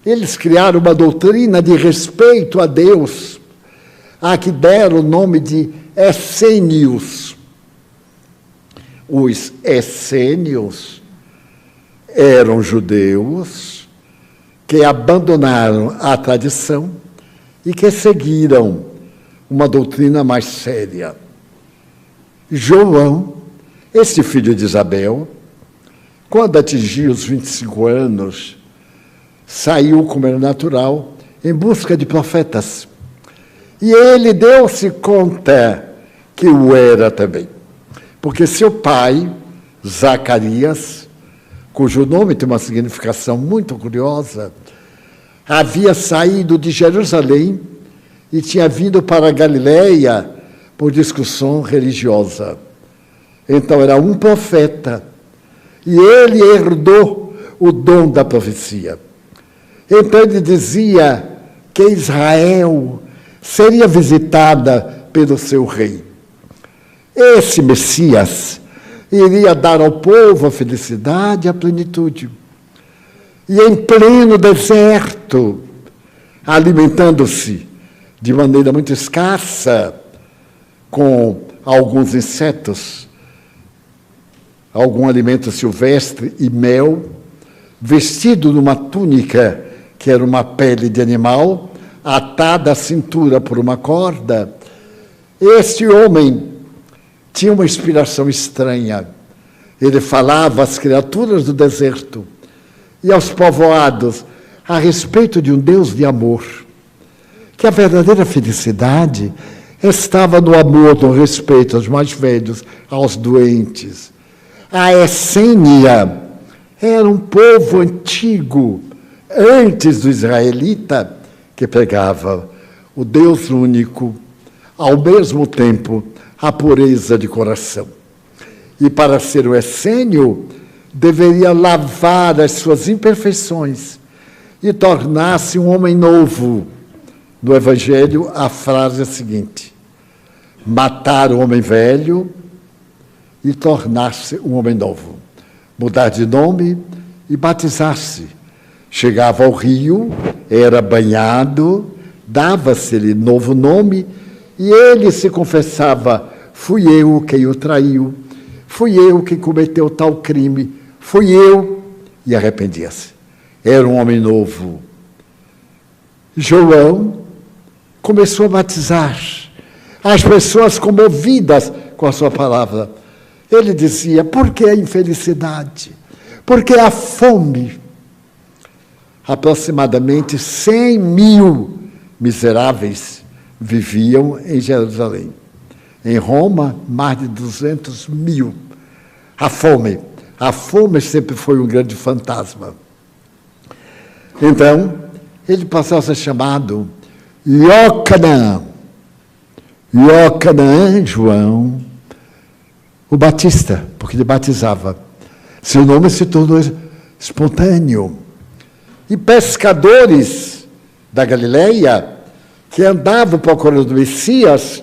eles criaram uma doutrina de respeito a Deus, a que deram o nome de essênios. Os essênios eram judeus que abandonaram a tradição e que seguiram uma doutrina mais séria. João, esse filho de Isabel, quando atingiu os 25 anos, saiu, como era natural, em busca de profetas. E ele deu-se conta que o era também. Porque seu pai, Zacarias, cujo nome tem uma significação muito curiosa, havia saído de Jerusalém e tinha vindo para a Galileia por discussão religiosa. Então era um profeta. E ele herdou o dom da profecia. Então ele dizia que Israel seria visitada pelo seu rei. Esse Messias iria dar ao povo a felicidade e a plenitude. E em pleno deserto, alimentando-se de maneira muito escassa, com alguns insetos, algum alimento silvestre e mel, vestido numa túnica que era uma pele de animal, atada à cintura por uma corda. Este homem tinha uma inspiração estranha. Ele falava às criaturas do deserto e aos povoados a respeito de um Deus de amor, que a verdadeira felicidade estava no amor, no respeito aos mais velhos, aos doentes. A Essênia era um povo antigo, antes do israelita, que pregava o Deus único, ao mesmo tempo a pureza de coração. E para ser o essênio, deveria lavar as suas imperfeições e tornar-se um homem novo. No Evangelho, a frase é a seguinte: matar o homem velho e tornar-se um homem novo. Mudar de nome e batizar-se. Chegava ao rio, era banhado, dava-se-lhe novo nome e ele se confessava: fui eu quem o traiu, fui eu quem cometeu tal crime, fui eu, e arrependia-se. Era um homem novo. João começou a batizar as pessoas comovidas com a sua palavra. Ele dizia: por que a infelicidade? Por que a fome? Aproximadamente 100.000 miseráveis viviam em Jerusalém. Em Roma, mais de 200.000. A fome sempre foi um grande fantasma. Então, ele passou a ser chamado Iocanã. Iocanã, João, o Batista, porque ele batizava. Seu nome se tornou espontâneo. E pescadores da Galileia, que andavam procurando o Messias,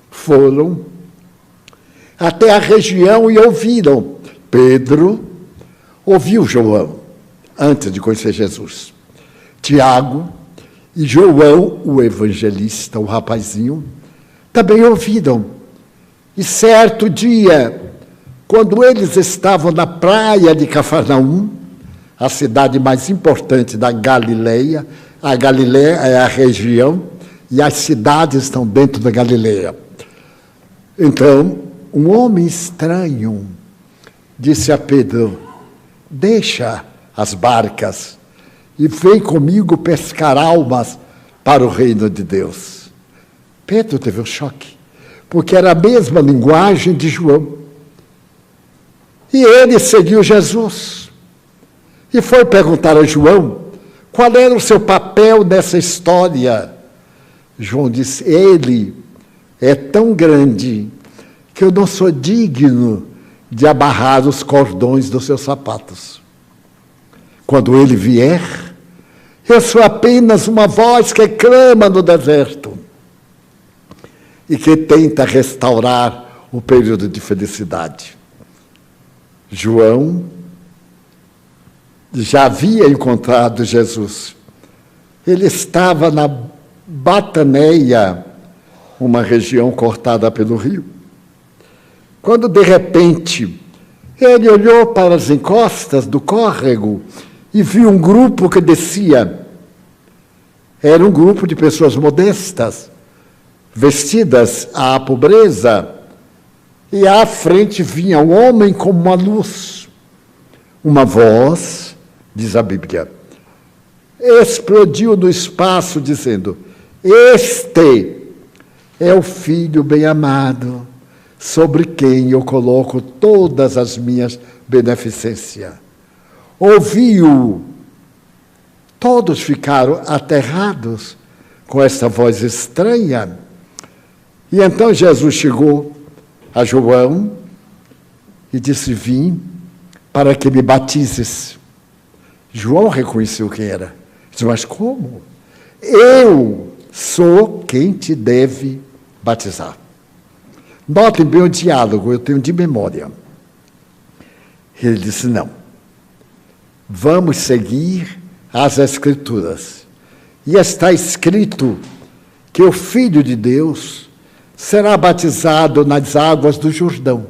foram até a região e ouviram. Pedro ouviu João, antes de conhecer Jesus. Tiago e João, o evangelista, o rapazinho, também ouviram. E certo dia, quando eles estavam na praia de Cafarnaum, a cidade mais importante da Galileia, a Galileia é a região e as cidades estão dentro da Galileia. Então, um homem estranho disse a Pedro: deixa as barcas e vem comigo pescar almas para o reino de Deus. Pedro teve um choque, porque era a mesma linguagem de João. E ele seguiu Jesus. E foi perguntar a João qual era o seu papel nessa história. João disse: ele é tão grande que eu não sou digno de amarrar os cordões dos seus sapatos. Quando ele vier, Eu sou apenas uma voz que clama no deserto e que tenta restaurar o período de felicidade. João já havia encontrado Jesus. Ele estava na Bataneia, uma região cortada pelo rio, quando, de repente, ele olhou para as encostas do córrego e viu um grupo que descia. Era um grupo de pessoas modestas, vestidas à pobreza, e à frente vinha um homem como uma luz. Uma voz, diz a Bíblia, explodiu no espaço, dizendo: este é o Filho bem-amado, sobre quem eu coloco todas as minhas beneficências. Ouviu. Todos ficaram aterrados com essa voz estranha. E então Jesus chegou a João e disse: vim para que me batizes. João reconheceu quem era. Disse: mas como? Eu sou quem te deve batizar. Notem bem o diálogo, eu tenho de memória. Ele disse: não, vamos seguir as Escrituras. E está escrito que o Filho de Deus será batizado nas águas do Jordão,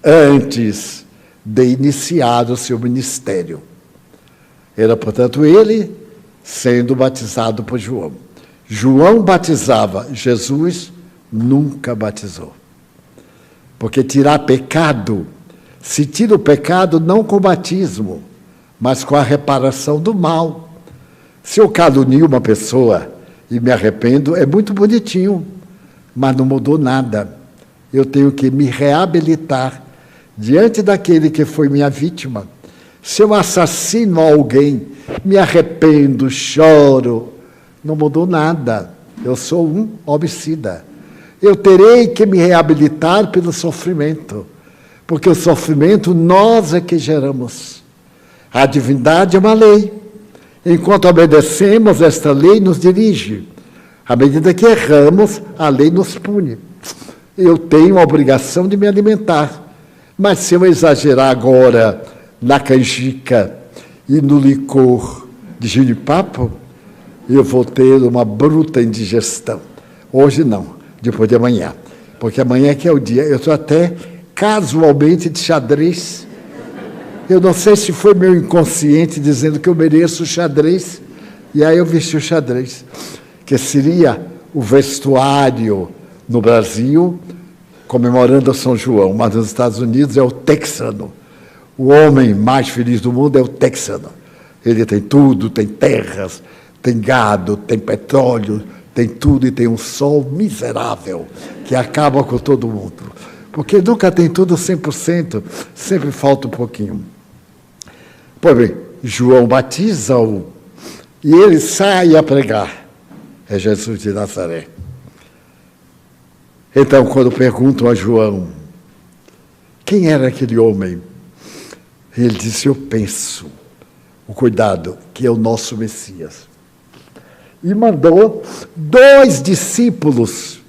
antes de iniciar o seu ministério. Era, portanto, ele sendo batizado por João. João batizava, Jesus nunca batizou. Porque tirar pecado, se tira o pecado não com o batismo, mas com a reparação do mal. Se eu calunio uma pessoa e me arrependo, é muito bonitinho, mas não mudou nada. Eu tenho que me reabilitar diante daquele que foi minha vítima. Se eu assassino alguém, me arrependo, choro, não mudou nada. Eu sou um homicida. Eu terei que me reabilitar pelo sofrimento, porque o sofrimento nós é que geramos. A divindade é uma lei. Enquanto obedecemos, esta lei nos dirige. À medida que erramos, a lei nos pune. Eu tenho a obrigação de me alimentar. Mas se eu exagerar agora na canjica e no licor de ginipapo, eu vou ter uma bruta indigestão. Hoje não, depois de amanhã. Porque amanhã que é o dia. Eu estou até casualmente de xadrez. Eu não sei se foi meu inconsciente dizendo que eu mereço o xadrez. E aí eu vesti o xadrez, que seria o vestuário no Brasil, comemorando São João, mas nos Estados Unidos é o texano. O homem mais feliz do mundo é o texano. Ele tem tudo, tem terras, tem gado, tem petróleo, tem tudo, e tem um sol miserável que acaba com todo mundo. Porque nunca tem tudo 100%, sempre falta um pouquinho. Pois bem, João batiza-o e ele sai a pregar. É Jesus de Nazaré. Então, quando perguntam a João quem era aquele homem, ele disse: eu penso, o cuidado, que é o nosso Messias. E mandou 2 discípulos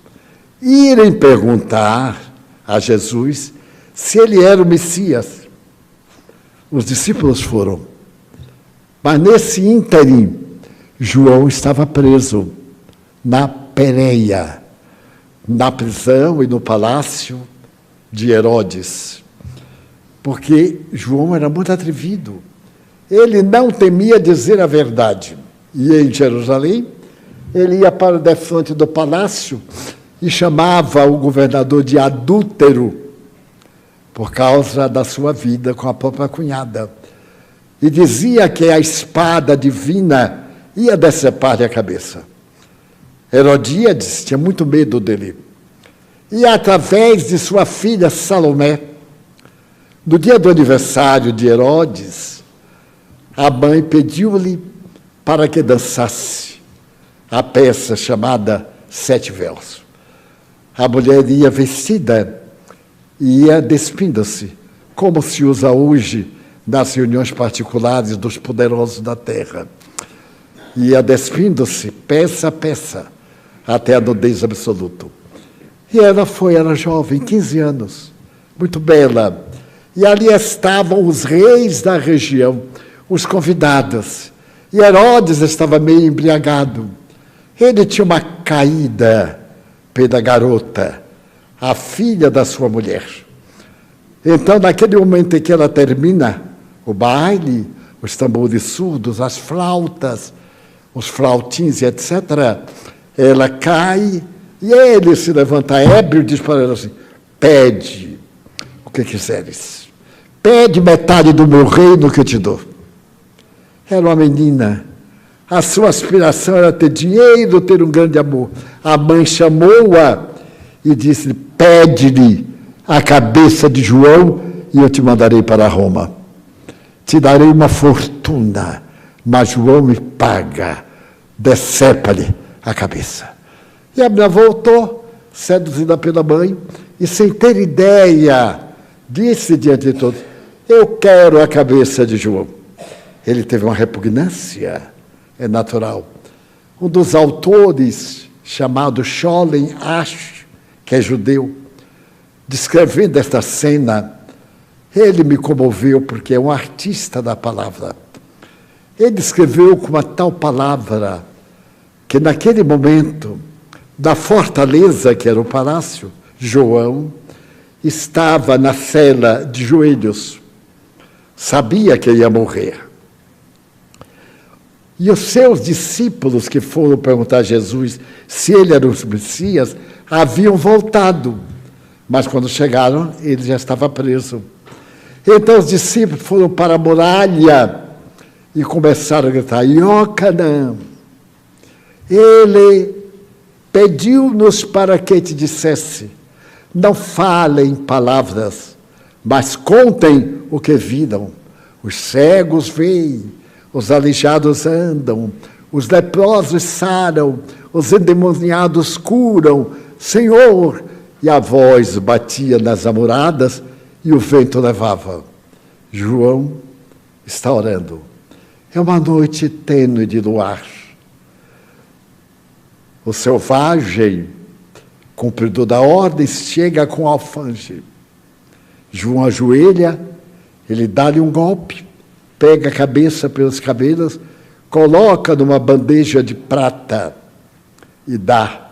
irem perguntar a Jesus se ele era o Messias. Os discípulos foram. Mas nesse ínterim, João estava preso na Pérea, na prisão e no palácio de Herodes. Porque João era muito atrevido. Ele não temia dizer a verdade. E em Jerusalém, ele ia para o defronte do palácio e chamava o governador de adúltero, por causa da sua vida com a própria cunhada. E dizia que a espada divina ia decepar-lhe a cabeça. Herodíades tinha muito medo dele. E através de sua filha Salomé, no dia do aniversário de Herodes, a mãe pediu-lhe para que dançasse a peça chamada 7 Véus. A mulher ia vestida e ia despindo-se, como se usa hoje nas reuniões particulares dos poderosos da terra. ia despindo-se, peça a peça, até a nudez absoluta. E ela era jovem, 15 anos, muito bela. E ali estavam os reis da região, os convidados. E Herodes estava meio embriagado. Ele tinha uma caída pela garota, a filha da sua mulher. Então, naquele momento em que ela termina o baile, os tambores surdos, as flautas, os flautins, etc., ela cai e ele se levanta ébrio e diz para ela assim: pede o que quiseres. Pede metade do meu reino que eu te dou. Era uma menina. A sua aspiração era ter dinheiro, ter um grande amor. A mãe chamou-a e disse: pede-lhe a cabeça de João e eu te mandarei para Roma. Te darei uma fortuna, mas João me paga. Decepa-lhe a cabeça. E a menina voltou, seduzida pela mãe, e sem ter ideia, disse diante de todos: eu quero a cabeça de João. Ele teve uma repugnância, é natural. Um dos autores, chamado Scholem Asch, que é judeu, descrevendo esta cena, ele me comoveu, porque é um artista da palavra. Ele escreveu com uma tal palavra que, naquele momento, da fortaleza, que era o palácio, João estava na cela de joelhos, sabia que ia morrer. E os seus discípulos que foram perguntar a Jesus se ele era o Messias, haviam voltado, mas quando chegaram, ele já estava preso. Então os discípulos foram para a muralha e começaram a gritar: Iocanã, ele pediu-nos para que te dissesse: não falem palavras, mas contem o que viram. Os cegos veem, os aleijados andam, os leprosos saram, os endemoniados curam. Senhor! E a voz batia nas amoradas e o vento levava. João está orando. É uma noite tênue de luar. O selvagem, cumpridor da ordem, chega com alfange. João ajoelha, ele dá-lhe um golpe, pega a cabeça pelos cabelos, coloca numa bandeja de prata e dá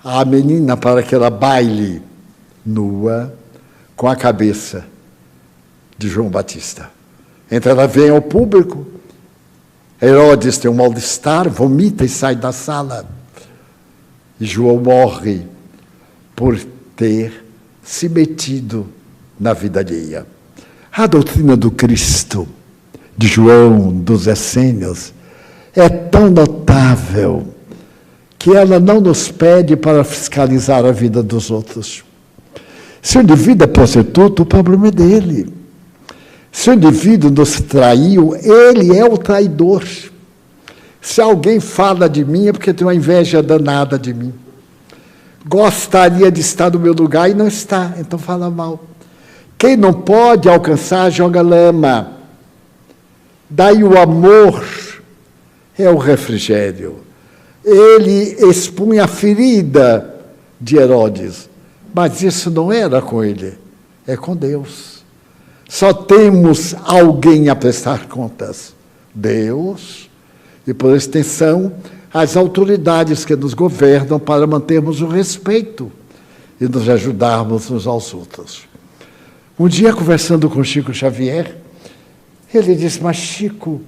à menina para que ela baile nua com a cabeça de João Batista. Então ela vem ao público, Herodes tem um mal-estar, vomita e sai da sala. E João morre por ter se metido na vida alheia. A doutrina do Cristo, de João dos Essênios, é tão notável que ela não nos pede para fiscalizar a vida dos outros. Se o indivíduo é prostituto, o problema é dele. Se o indivíduo nos traiu, ele é o traidor. Se alguém fala de mim, é porque tem uma inveja danada de mim. Gostaria de estar no meu lugar e não está, então fala mal. Quem não pode alcançar, joga lama. Daí o amor é o refrigério. Ele expunha a ferida de Herodes, mas isso não era com ele, é com Deus. Só temos alguém a prestar contas: Deus, e por extensão, as autoridades que nos governam, para mantermos o respeito e nos ajudarmos uns aos outros. Um dia, conversando com Chico Xavier, ele disse: mas Chico,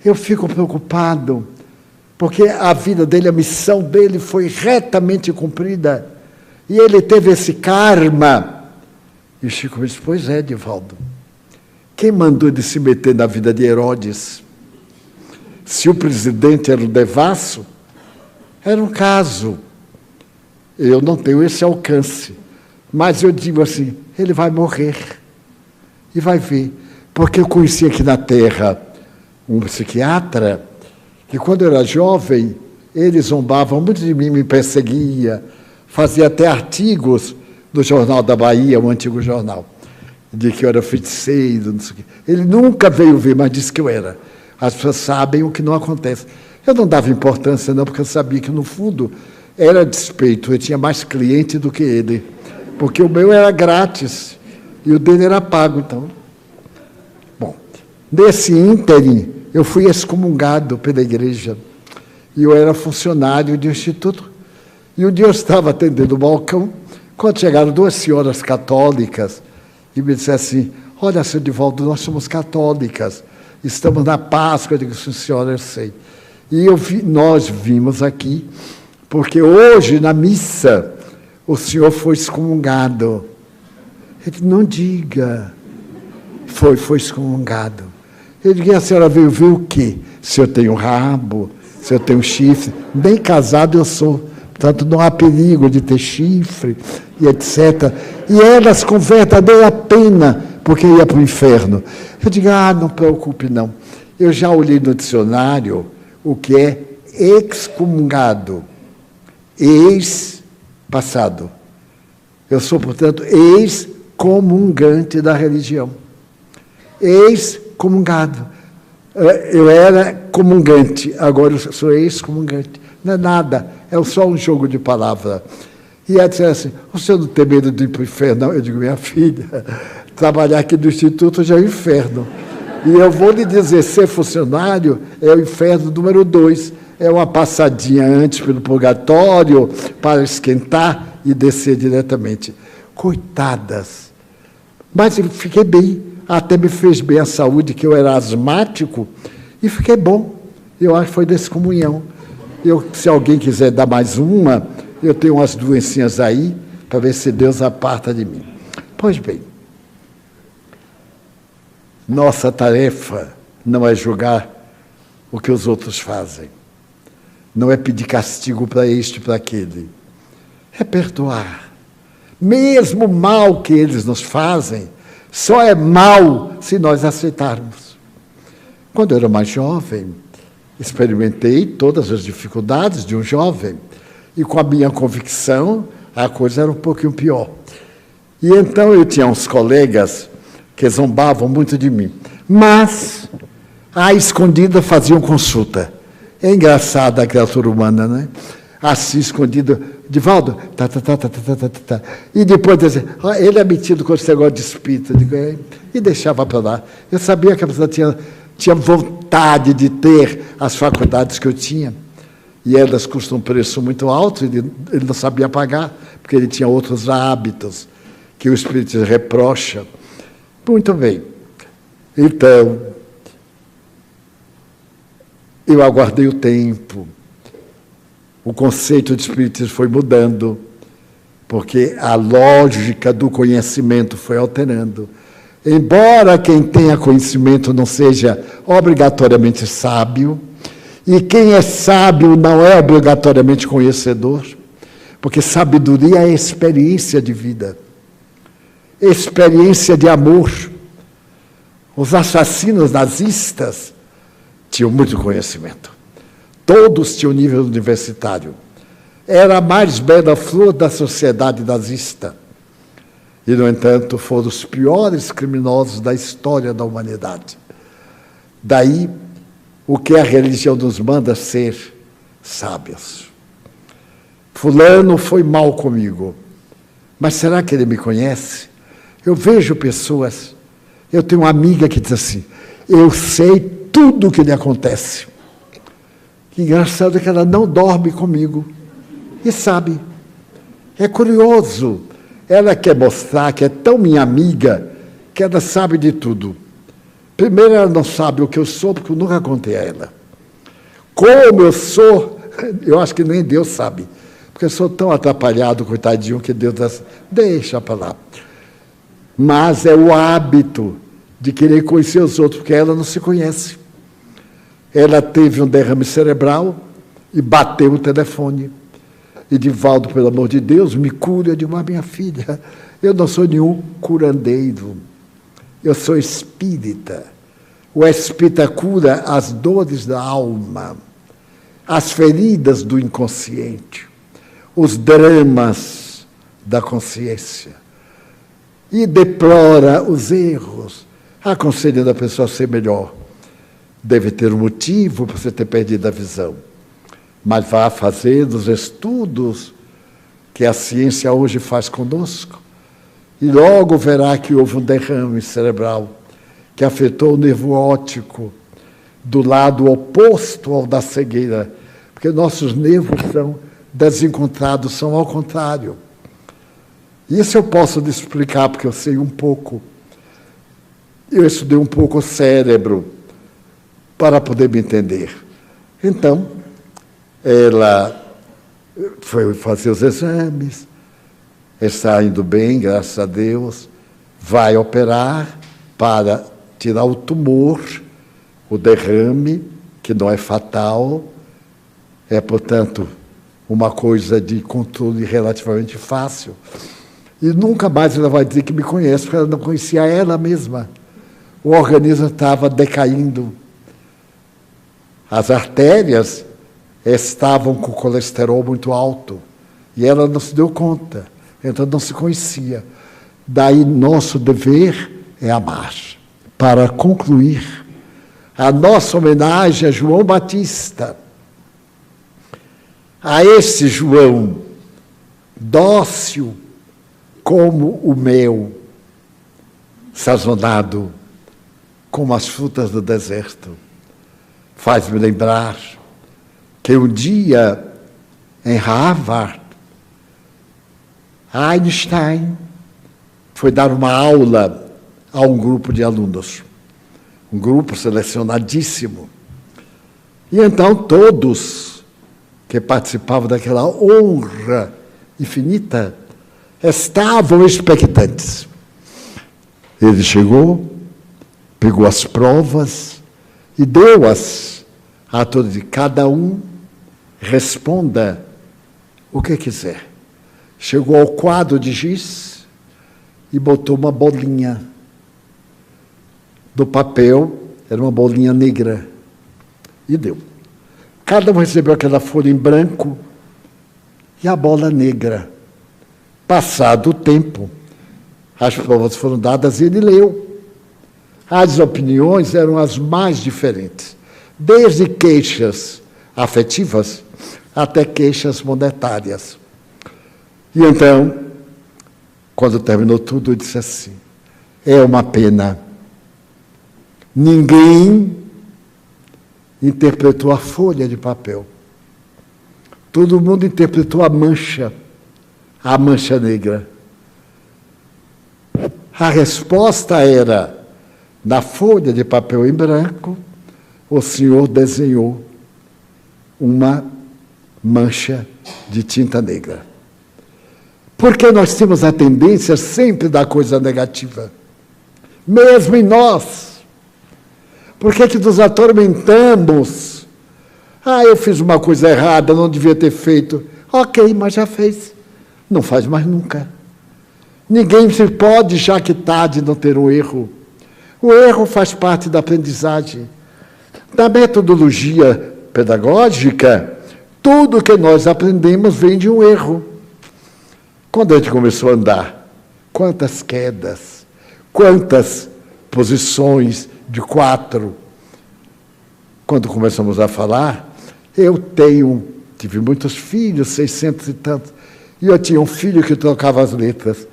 eu fico preocupado, porque a vida dele, a missão dele foi retamente cumprida, e ele teve esse karma. E o Chico me disse: pois é, Divaldo, quem mandou ele se meter na vida de Herodes? Se o presidente era o devasso, era um caso. Eu não tenho esse alcance, mas eu digo assim: ele vai morrer, e vai ver. Porque eu conheci aqui na Terra um psiquiatra, que quando eu era jovem, ele zombava muito de mim, me perseguia, fazia até artigos no Jornal da Bahia, um antigo jornal, de que eu era feiticeiro, não sei o quê. Ele nunca veio ver, mas disse que eu era. As pessoas sabem o que não acontece. Eu não dava importância, não, porque eu sabia que, no fundo, era despeito. Eu tinha mais cliente do que ele, porque o meu era grátis e o dele era pago. Então, bom, nesse ínterim, eu fui excomungado pela igreja. E eu era funcionário do instituto. E um dia eu estava atendendo o balcão, quando chegaram duas senhoras católicas e me disseram assim: olha, seu Divaldo, nós somos católicas, estamos na Páscoa. Eu digo: sim, senhora, eu sei. E nós vimos aqui, porque hoje, na missa, o senhor foi excomungado. Ele disse: não diga. Foi excomungado. Eu digo: e a senhora veio ver o quê? Se eu tenho rabo, se eu tenho chifre. Nem casado eu sou, portanto não há perigo de ter chifre, e etc. E elas com verdadeira pena, porque ia para o inferno. Eu digo: não preocupe não. Eu já olhei no dicionário o que é excomungado, ex-passado. Eu sou, portanto, ex-comungante da religião. Ex-comungado. Eu era comungante, agora eu sou ex-comungante. Não é nada, é só um jogo de palavra. E ela disse assim: o senhor não tem medo de ir para o inferno? Não. Eu digo: minha filha, trabalhar aqui no Instituto já é o inferno. E eu vou lhe dizer, ser funcionário é o inferno número 2. É uma passadinha antes pelo purgatório, para esquentar e descer diretamente. Coitadas. Mas eu fiquei bem. Até me fez bem a saúde, que eu era asmático, e fiquei bom. Eu acho que foi dessa comunhão. Se alguém quiser dar mais uma, eu tenho umas doencinhas aí, para ver se Deus aparta de mim. Pois bem, nossa tarefa não é julgar o que os outros fazem. Não é pedir castigo para este e para aquele. É perdoar. Mesmo o mal que eles nos fazem, só é mal se nós aceitarmos. Quando eu era mais jovem, experimentei todas as dificuldades de um jovem, e com a minha convicção, a coisa era um pouquinho pior. E então eu tinha uns colegas que zombavam muito de mim, mas, à escondida, faziam consulta. É engraçada a criatura humana, né? Assim, escondida: Divaldo, e depois dizer: ele é metido com esse negócio de espírito. E deixava para lá. Eu sabia que a pessoa tinha vontade de ter as faculdades que eu tinha, e elas custam um preço muito alto, ele não sabia pagar, porque ele tinha outros hábitos que o espírito reprocha. Muito bem. Então, eu aguardei o tempo. O conceito de espiritismo foi mudando, porque a lógica do conhecimento foi alterando. Embora quem tenha conhecimento não seja obrigatoriamente sábio, e quem é sábio não é obrigatoriamente conhecedor, porque sabedoria é experiência de vida, experiência de amor. Os assassinos nazistas tinham muito conhecimento. Todos tinham nível universitário. Era a mais bela flor da sociedade nazista. E, no entanto, foram os piores criminosos da história da humanidade. Daí, o que a religião nos manda ser sábios. Fulano foi mal comigo, mas será que ele me conhece? Eu vejo pessoas, eu tenho uma amiga que diz assim: eu sei tudo o que lhe acontece. Que engraçado é que ela não dorme comigo e sabe. É curioso. Ela quer mostrar que é tão minha amiga que ela sabe de tudo. Primeiro, ela não sabe o que eu sou, porque eu nunca contei a ela. Como eu sou, eu acho que nem Deus sabe. Porque eu sou tão atrapalhado, coitadinho, que Deus deixa para lá. Mas é o hábito de querer conhecer os outros, porque ela não se conhece. Ela teve um derrame cerebral e bateu o telefone. E Divaldo, pelo amor de Deus, me cura. Eu digo: minha filha, eu não sou nenhum curandeiro. Eu sou espírita. O espírita cura as dores da alma, as feridas do inconsciente, os dramas da consciência. E deplora os erros, aconselhando a pessoa a ser melhor. Deve ter um motivo para você ter perdido a visão. Mas vá fazer os estudos que a ciência hoje faz conosco e logo verá que houve um derrame cerebral que afetou o nervo óptico do lado oposto ao da cegueira, porque nossos nervos são desencontrados, são ao contrário. Isso eu posso lhe explicar, porque eu sei um pouco. Eu estudei um pouco o cérebro para poder me entender. Então, ela foi fazer os exames, está indo bem, graças a Deus, vai operar para tirar o tumor, o derrame, que não é fatal, é, portanto, uma coisa de controle relativamente fácil. E nunca mais ela vai dizer que me conhece, porque ela não conhecia ela mesma. O organismo estava decaindo. As artérias estavam com o colesterol muito alto e ela não se deu conta, então não se conhecia. Daí nosso dever é amar. Para concluir, a nossa homenagem a João Batista, a esse João dócil como o mel, sazonado como as frutas do deserto, faz-me lembrar que um dia, em Harvard, Einstein foi dar uma aula a um grupo de alunos, um grupo selecionadíssimo. E então todos que participavam daquela honra infinita estavam expectantes. Ele chegou, pegou as provas e deu-as a todos. Cada um responda o que quiser. Chegou ao quadro de giz e botou uma bolinha. Do papel, era uma bolinha negra. E deu. Cada um recebeu aquela folha em branco e a bola negra. Passado o tempo, as provas foram dadas e ele leu. As opiniões eram as mais diferentes, desde queixas afetivas até queixas monetárias. E então, quando terminou tudo, eu disse assim: é uma pena. Ninguém interpretou a folha de papel. Todo mundo interpretou a mancha negra. A resposta era: na folha de papel em branco, o senhor desenhou uma mancha de tinta negra. Porque nós temos a tendência sempre da coisa negativa, mesmo em nós. Por que nos atormentamos? Eu fiz uma coisa errada, não devia ter feito. Ok, mas já fez. Não faz mais nunca. Ninguém se pode jactar de não ter um erro. O erro faz parte da aprendizagem. Da metodologia pedagógica, tudo que nós aprendemos vem de um erro. Quando a gente começou a andar, quantas quedas, quantas posições de 4. Quando começamos a falar, tive muitos filhos, 600 e tantos, e eu tinha um filho que trocava as letras.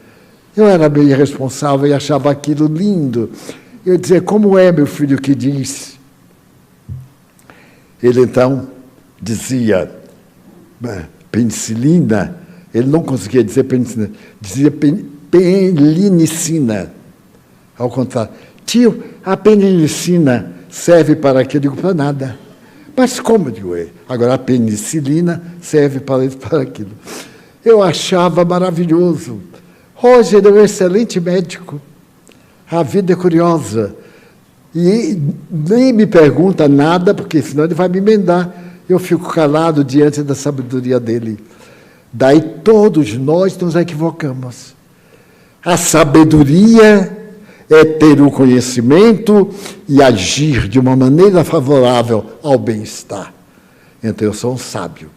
Eu era meio irresponsável e achava aquilo lindo. Eu dizia: como é, meu filho, que diz? Ele então dizia penicilina. Ele não conseguia dizer penicilina, dizia penicina. Ao contrário: tio, a penicilina serve para quê? Eu digo: para nada. Mas como? Eu digo: agora a penicilina serve para isso, para aquilo. Eu achava maravilhoso. Hoje ele é um excelente médico. A vida é curiosa. E nem me pergunta nada, porque senão ele vai me emendar. Eu fico calado diante da sabedoria dele. Daí todos nós nos equivocamos. A sabedoria é ter o conhecimento e agir de uma maneira favorável ao bem-estar. Então eu sou um sábio.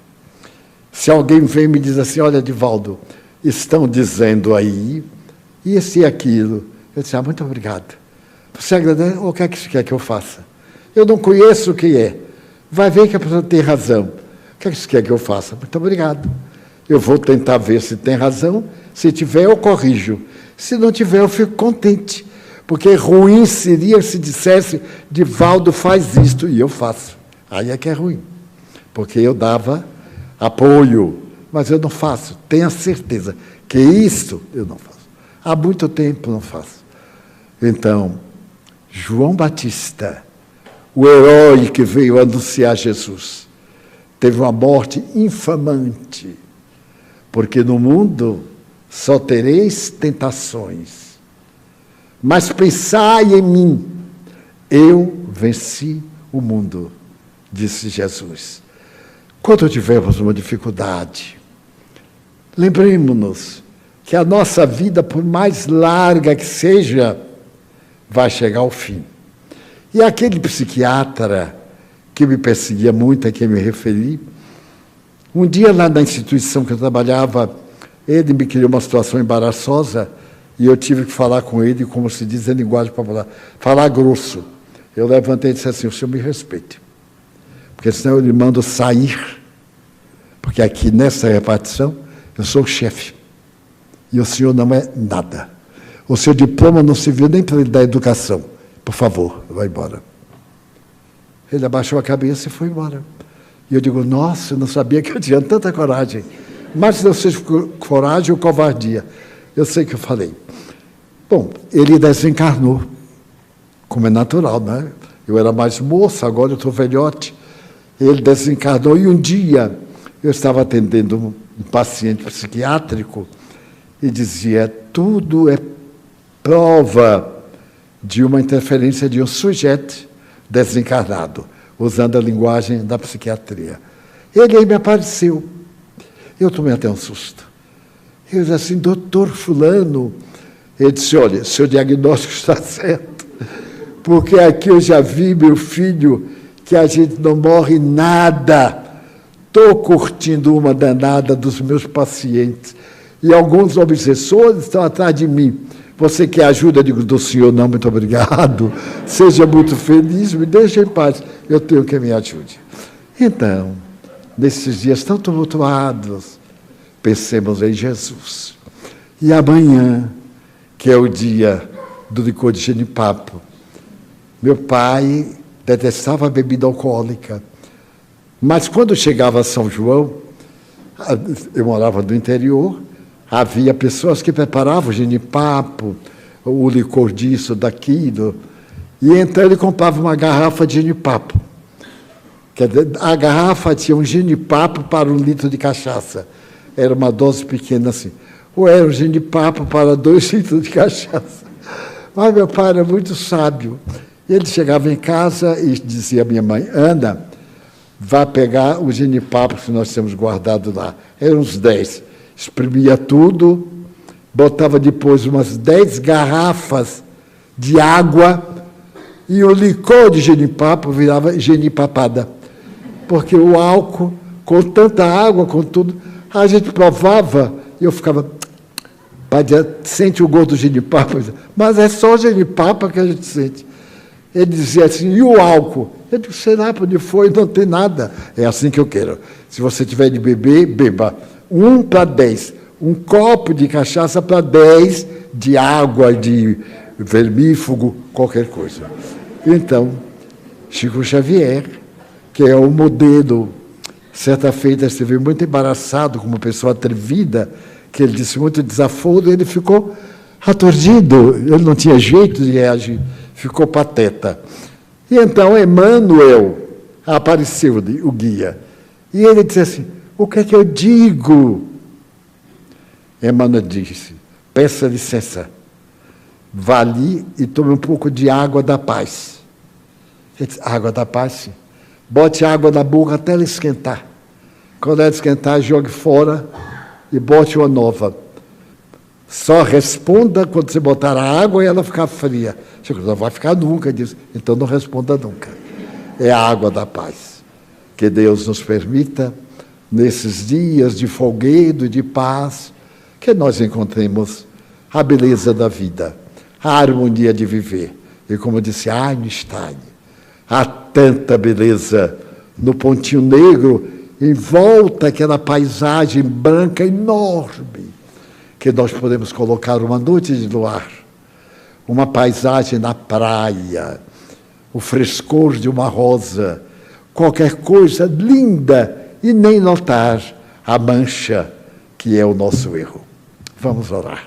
Se alguém vem e me diz assim: olha, Divaldo, estão dizendo aí isso e aquilo. Eu disse: muito obrigado. Você agradece? O que é que você quer que eu faça? Eu não conheço o que é. Vai ver que a pessoa tem razão. O que você quer que eu faça? Muito obrigado. Eu vou tentar ver se tem razão. Se tiver, eu corrijo. Se não tiver, eu fico contente. Porque ruim seria se dissesse, Divaldo faz isto, e eu faço. Aí é que é ruim. Porque eu dava apoio, mas eu não faço. Tenha certeza que isso eu não faço. Há muito tempo não faço. Então, João Batista, o herói que veio anunciar Jesus, teve uma morte infamante, porque no mundo só tereis tentações. Mas pensai em mim, eu venci o mundo, disse Jesus. Quando tivermos uma dificuldade, lembremos-nos que a nossa vida, por mais larga que seja, vai chegar ao fim. E aquele psiquiatra que me perseguia muito, a quem me referi, um dia lá na instituição que eu trabalhava, ele me criou uma situação embaraçosa e eu tive que falar com ele, como se diz em linguagem popular, falar grosso. Eu levantei e disse assim, o senhor me respeite, porque senão eu lhe mando sair, porque aqui nessa repartição eu sou o chefe e o senhor não é nada. O seu diploma não serviu nem para ele dar educação. Por favor, vai embora. Ele abaixou a cabeça e foi embora. E eu digo, nossa, eu não sabia que eu tinha tanta coragem. Mas não seja coragem ou covardia. Eu sei que eu falei. Bom, ele desencarnou, como é natural, né? Eu era mais moça, agora eu estou velhote. Ele desencarnou e um dia eu estava atendendo um paciente psiquiátrico e dizia, tudo é prova de uma interferência de um sujeito desencarnado, usando a linguagem da psiquiatria. Ele aí me apareceu. Eu tomei até um susto. Eu disse assim, doutor fulano. Ele disse, olha, seu diagnóstico está certo, porque aqui eu já vi, meu filho, que a gente não morre nada. Estou curtindo uma danada dos meus pacientes. E alguns obsessores estão atrás de mim. Você quer ajuda? Eu digo, do senhor não, muito obrigado. Seja muito feliz, me deixe em paz. Eu tenho que me ajude. Então, nesses dias tão tumultuados, pensemos em Jesus. E amanhã, que é o dia do licor de genipapo, meu pai detestava a bebida alcoólica. Mas quando chegava a São João, eu morava no interior, havia pessoas que preparavam o genipapo, o licor disso, daquilo, e então ele comprava uma garrafa de genipapo. Quer dizer, a garrafa tinha um genipapo para 1 litro de cachaça. Era uma dose pequena assim. Ou era um genipapo para 2 litros de cachaça. Mas meu pai era muito sábio. Ele chegava em casa e dizia à minha mãe, Ana, vá pegar o genipapo que nós temos guardado lá. Eram uns 10. Exprimia tudo, botava depois umas 10 garrafas de água e o licor de genipapo virava genipapada. Porque o álcool, com tanta água, com tudo, a gente provava e eu ficava, pai, sente o gosto do genipapo? Mas é só genipapo que a gente sente. Ele dizia assim, e o álcool? Eu disse, será para onde foi? Não tem nada. É assim que eu quero. Se você tiver de beber, beba. 1 para 10. Um copo de cachaça para 10 de água, de vermífugo, qualquer coisa. Então, Chico Xavier, que é o modelo, certa feita esteve muito embaraçado, como uma pessoa atrevida, que ele disse muito desaforo, ele ficou aturdido, ele não tinha jeito de reagir, ficou pateta. E então Emmanuel apareceu, o guia, e ele disse assim, o que é que eu digo? Emmanuel disse, peça licença, vá ali e tome um pouco de água da paz. Ele disse, água da paz, sim. Bote água na boca até ela esquentar. Quando ela esquentar, jogue fora e bote uma nova. Só responda quando você botar a água e ela ficar fria. Não vai ficar nunca, disse. Então não responda nunca. É a água da paz. Que Deus nos permita, nesses dias de folguedo e de paz, que nós encontremos a beleza da vida, a harmonia de viver. E como disse Einstein, a tanta beleza no pontinho negro, em volta aquela paisagem branca enorme, que nós podemos colocar uma noite de luar, uma paisagem na praia, o frescor de uma rosa, qualquer coisa linda, e nem notar a mancha que é o nosso erro. Vamos orar.